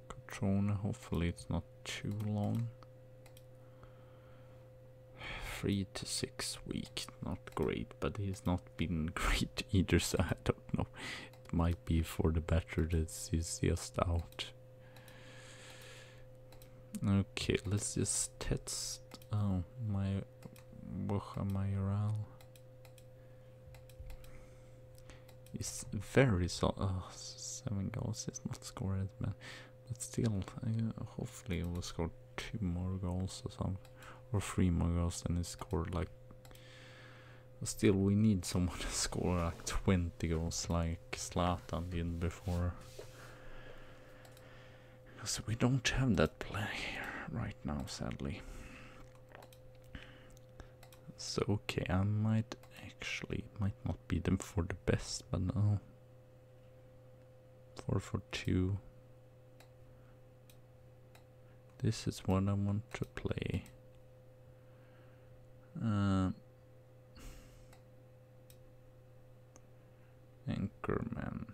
Speaker 1: Cotrone, hopefully it's not too long. 3 to 6 weeks, not great, but he's not been great either, so I don't know. It might be for the better that he's just out. Okay, let's just test my Bocha is very solid. 7 goals is not scored, man. But still, hopefully we'll score 2 more goals or something, or 3 more goals than he scored. Like, still, we need someone to score like 20 goals, like Zlatan did before. Because we don't have that player right now, sadly. So okay, I might not be them for the best, but no. 4-4-2. This is what I want to play. Anchorman.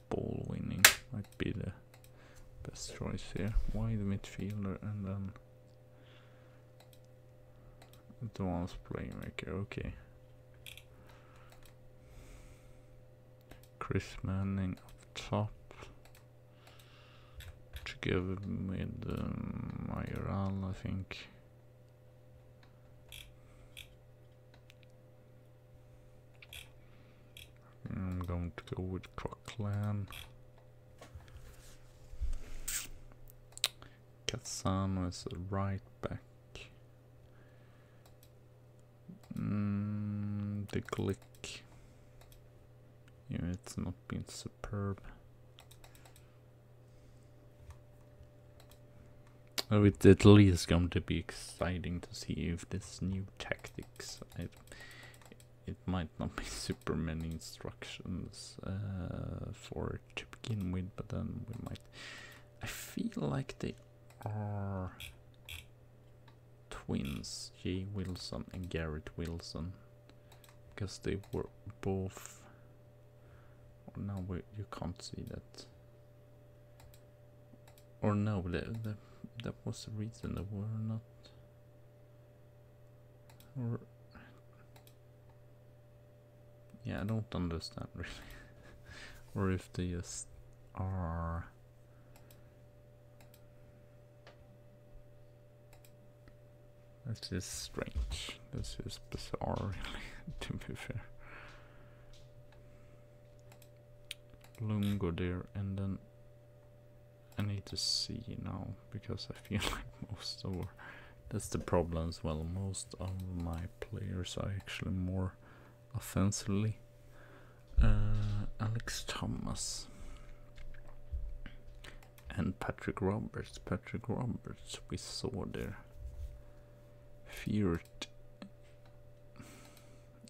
Speaker 1: Ball winning might be the best choice here. Wide midfielder and then advanced playmaker. Okay. Chris Manning up top. Together with Mayoral, I think. I'm going to go with Coquelin. Cassano is a right back. The Glick. Yeah, it's not been superb. Oh, it's at least going to be exciting to see if this new tactics. It might not be super many instructions for it to begin with, but then we might. I feel like they are twins, Jay Wilson and Garrett Wilson, because they were both. Oh, now you can't see that. Or no, that was the reason they were not. Or Yeah, I don't understand really. Or if they just are. This is strange. This is bizarre, really, to be fair. Lungo there, and then I need to see now, because I feel like most of that's the problem as well. Most of my players are actually more offensively. Alex Thomas and Patrick Roberts. Patrick Roberts we saw there. Feared.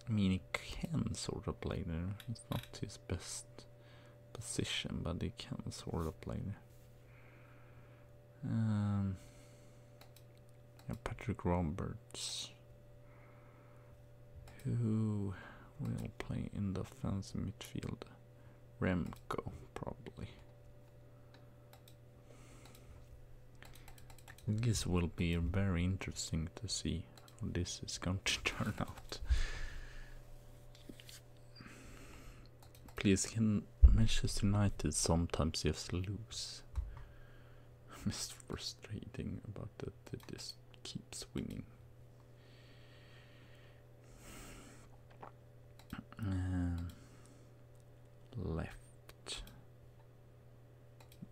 Speaker 1: I mean, he can sort of play there. It's not his best position, but he can sort of play there. Yeah, Patrick Roberts, who will play in the offensive midfield. Remco, probably. This will be very interesting to see how this is going to turn out. Please, can Manchester United sometimes just lose? It's frustrating about that it just keeps winning. Left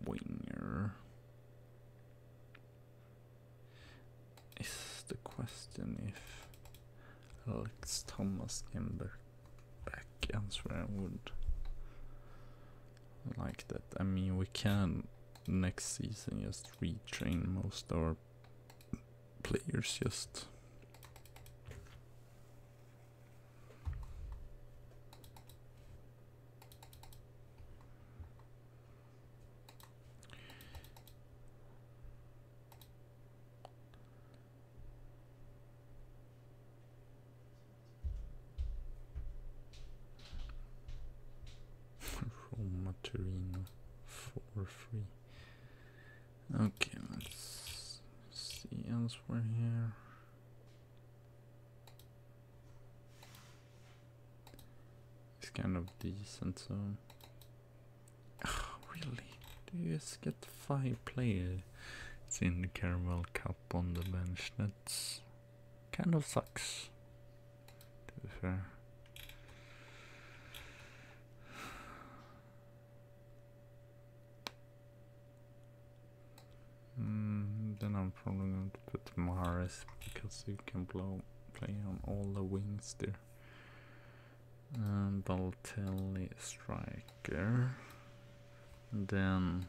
Speaker 1: winger is the question. If Alex Thomas came back, answer I would like that. I mean, we can next season just retrain most of our players just. Torino 4-3. Okay, let's see elsewhere here. It's kind of decent, so. Oh, really? Do you just get 5 players in the Carabao Cup on the bench? That's kind of sucks, to be fair. Then I'm probably going to put Mahrez, because you can play on all the wings there. Balotelli striker. Then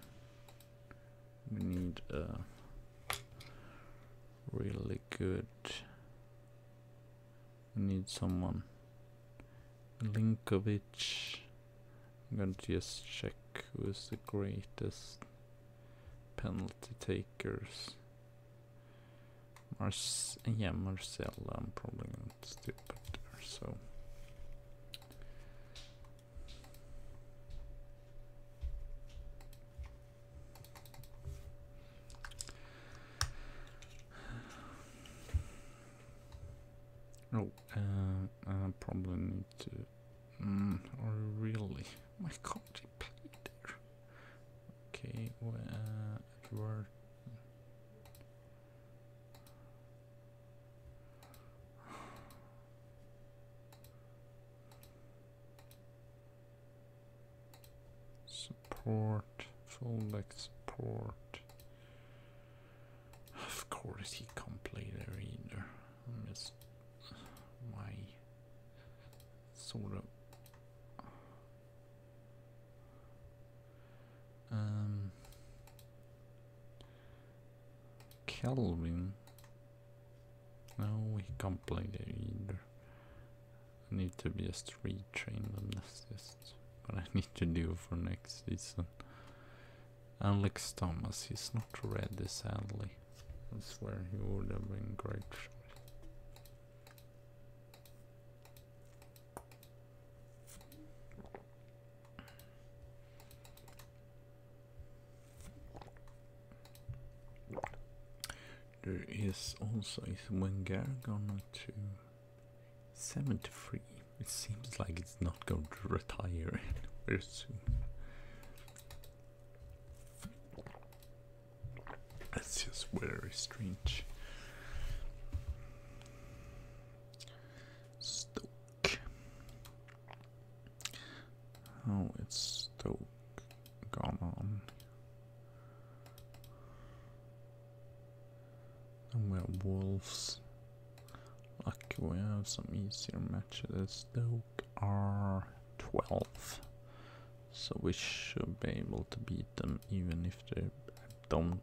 Speaker 1: we need a really good. We need someone. Linkovic. I'm going to just check who is the greatest penalty takers. Marcelo, I'm probably going to still put there, so. Oh, I probably need to, or really, my can't he play there? Okay, Edward. Support, fullback support. Of course he can't play there either. I'm just, why? Sort of. Kelvin. No, he can't play there either. I need to just retrain them. That's just what I need to do for next season. Alex Thomas, he's not ready, sadly. I swear he would have been great. There is also, is Wenger gone to 73? It seems like it's not going to retire very soon. That's just very strange. Stoke. Oh, it's Stoke gone on. And we're Wolves. Lucky we have some easier matches. Stoke are 12. So we should be able to beat them even if they don't.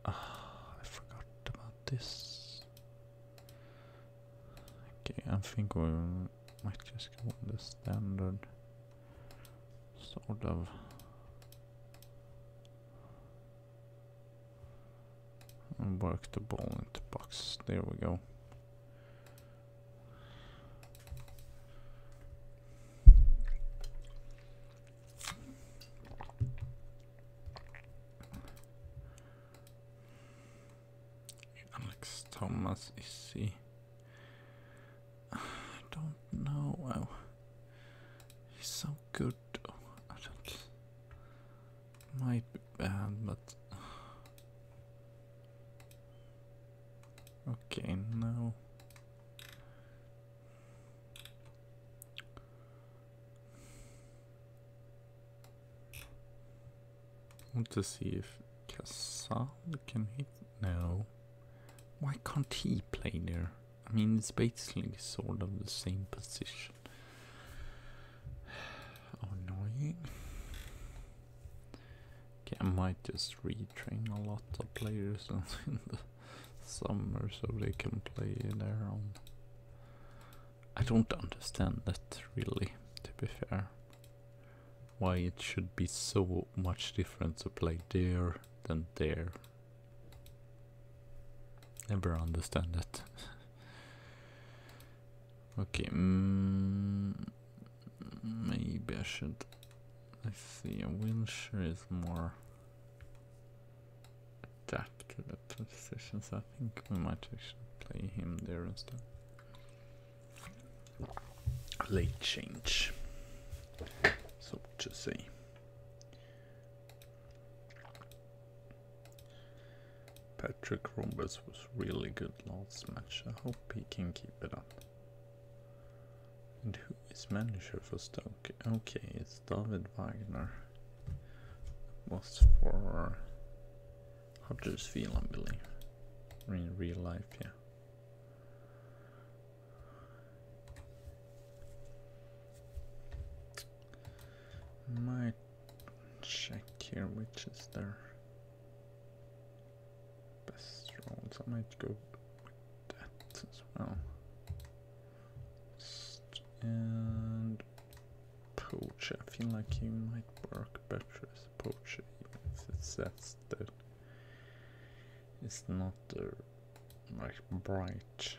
Speaker 1: I forgot about this. Okay, I think we might just go on the standard sort of. And work the ball into box. There we go. Alex Thomas, is he? I don't know. Oh, he's so good. Oh, I don't. Might be bad, but. Okay, no. I want to see if Casal can hit. No. Why can't he play there? I mean, it's basically sort of the same position. Oh, annoying. Okay, I might just retrain a lot of players in the summer so they can play their own. I don't understand that really, to be fair. Why it should be so much different to play there than there. Never understand that. Okay, maybe I should. Let's see, Wilshire is more adapt to the positions. I think we might actually play him there instead. Late change, so to say. Patrick Roberts was really good last match. I hope he can keep it up. And who is manager for Stoke? Okay, it's David Wagner. Was for Huddersfield, I believe. In real life, yeah. Might check here which is their best roles. I might go with that as well. And poacher. I feel like he might work better as a poacher, even if it says that it's not the like bright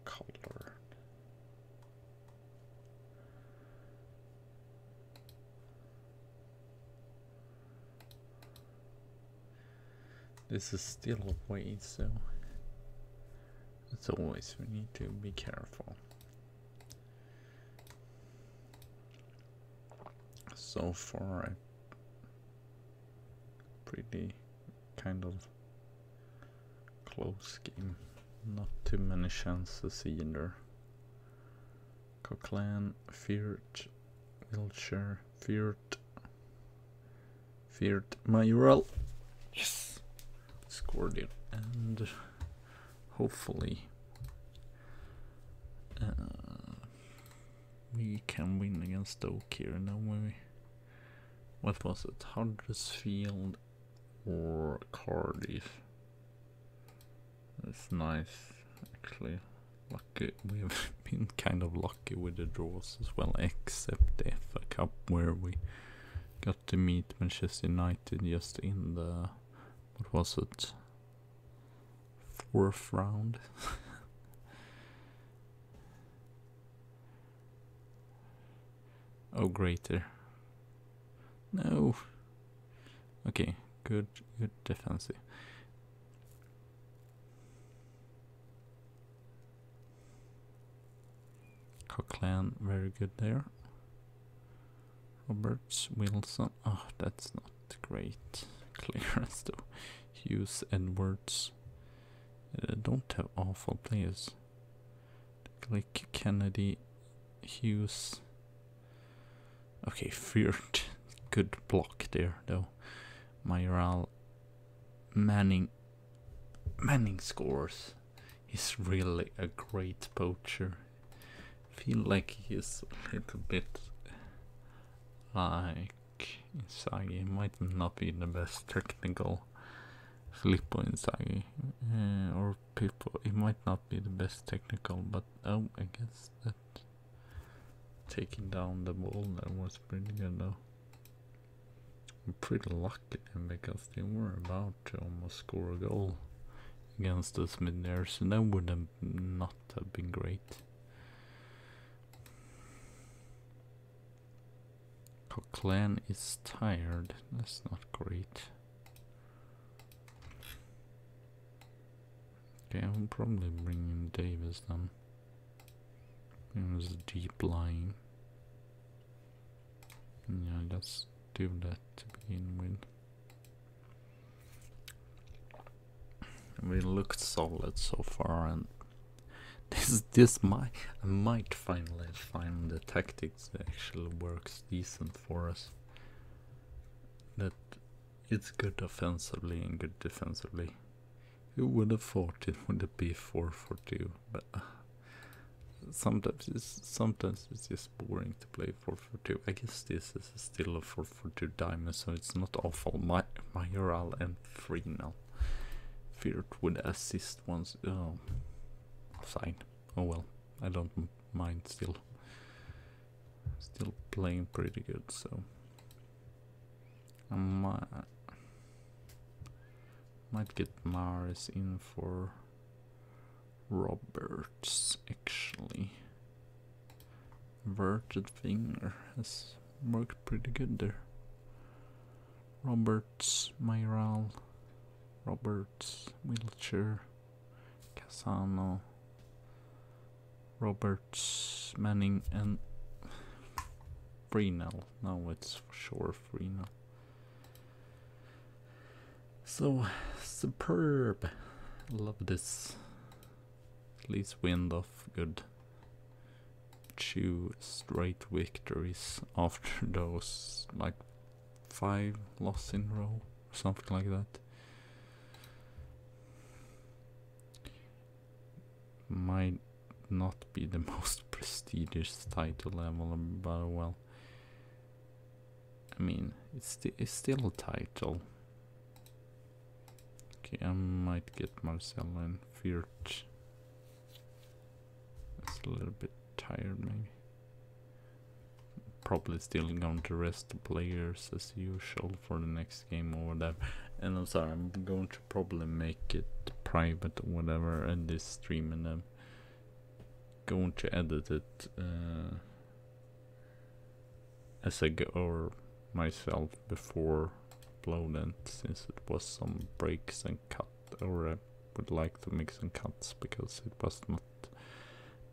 Speaker 1: color. This is still away, so as always we need to be careful. So far, a pretty kind of close game. Not too many chances either. Coquelin, Firth, Wiltshire, Firth, Mayoral. Yes! Scored it, and hopefully we can win against Stoke here. No way. What was it? Huddersfield or Cardiff? That's nice, actually. Lucky. We've been kind of lucky with the draws as well, except the FA Cup where we got to meet Manchester United just in the, what was it, 4th round. Oh, greater. No. Okay, good defensive. Coquelin, very good there. Roberts, Wilson, oh, that's not great. Clearance though. Hughes, Edwards. Don't have awful players. Like Kennedy, Hughes. Okay, Fürth. Good block there though. Mayoral. Manning scores. He's really a great poacher. Feel like he's a little bit like Inzaghi. He might not be the best technical. Filippo Inzaghi or Pippo. He might not be the best technical, but I guess that taking down the ball there was pretty good though. I'm pretty lucky then, because they were about to almost score a goal against us mid there, so that would have not have been great. Coquelin is tired, that's not great. Okay, I'll probably bring in Davis then. It was deep lying. Yeah, let's do that to begin with. We looked solid so far, and I might finally find the tactics that actually works decent for us. That it's good offensively and good defensively. Who would have thought it would be 4-4-2? But sometimes it's just boring to play 4-4-2. I guess this is still a 4-4-2 diamond, so it's not awful. Mayoral and 3-0. Fürth would assist once. Oh, fine. Oh well, I don't mind still. Still playing pretty good, so I might get Mars in for Roberts, actually. Inverted finger has worked pretty good there. Roberts, Mayoral, Roberts, Wiltshire, Casano, Roberts, Manning, and 3-0. Now it's for sure 3-0. So superb. Love this. At least wind off good. 2 straight victories after those like 5 losses in a row or something like that. Might not be the most prestigious title level, but well, I mean, it's still a title. Okay, I might get Marcelo and Fürth. It's a little bit tired, maybe. Probably still going to rest the players as usual for the next game or whatever. And I'm sorry, I'm going to probably make it private or whatever and this stream, and I'm going to edit it as I go, or myself before uploading, since it was some breaks and cut, or I would like to make some cuts because it was not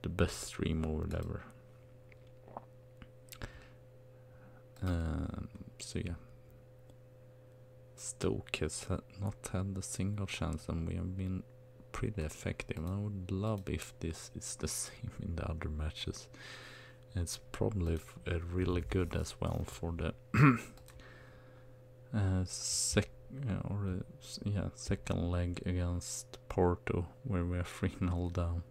Speaker 1: the best stream or whatever. So yeah, Stoke has not had a single chance, and we have been pretty effective. I would love if this is the same in the other matches. It's probably really good as well for the second leg against Porto, where we are 3-0 down.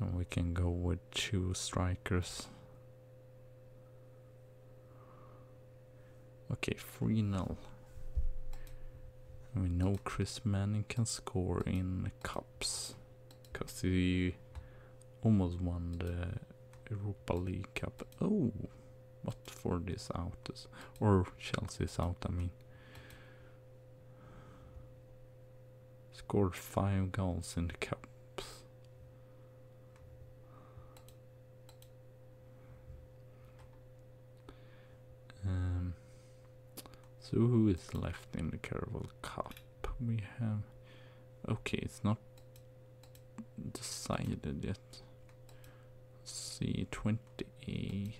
Speaker 1: Then we can go with 2 strikers. Okay, 3-0. We know Chris Manning can score in cups, because he almost won the Europa League Cup. Oh, Watford is out, or Chelsea is out, I mean. Scored 5 goals in the cups. So who is left in the Carabao Cup? We have... Okay, it's not decided yet. see, 28.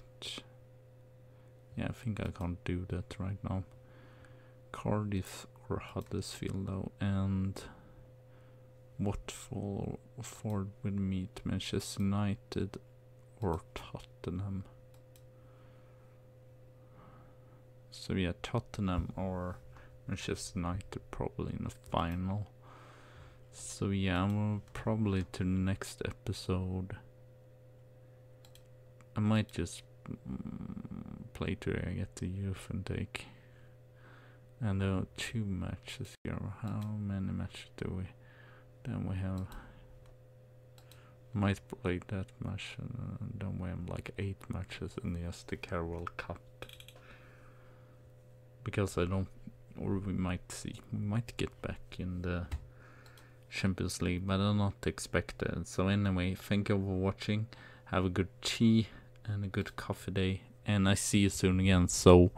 Speaker 1: Yeah, I think I can't do that right now. Cardiff or Huddersfield though, and Watford will meet Manchester United or Tottenham. So yeah, Tottenham or Manchester United probably in the final. So yeah, we'll probably to the next episode. I might just play today. I get the youth intake. And there are 2 matches here. How many matches do we? Then we have. Might play that much, and then we have like 8 matches in the SD Carroll Cup. Because I don't, or we might see, we might get back in the Champions League, but I'm not expected. So anyway, thank you for watching. Have a good tea and a good coffee day, and I see you soon again. So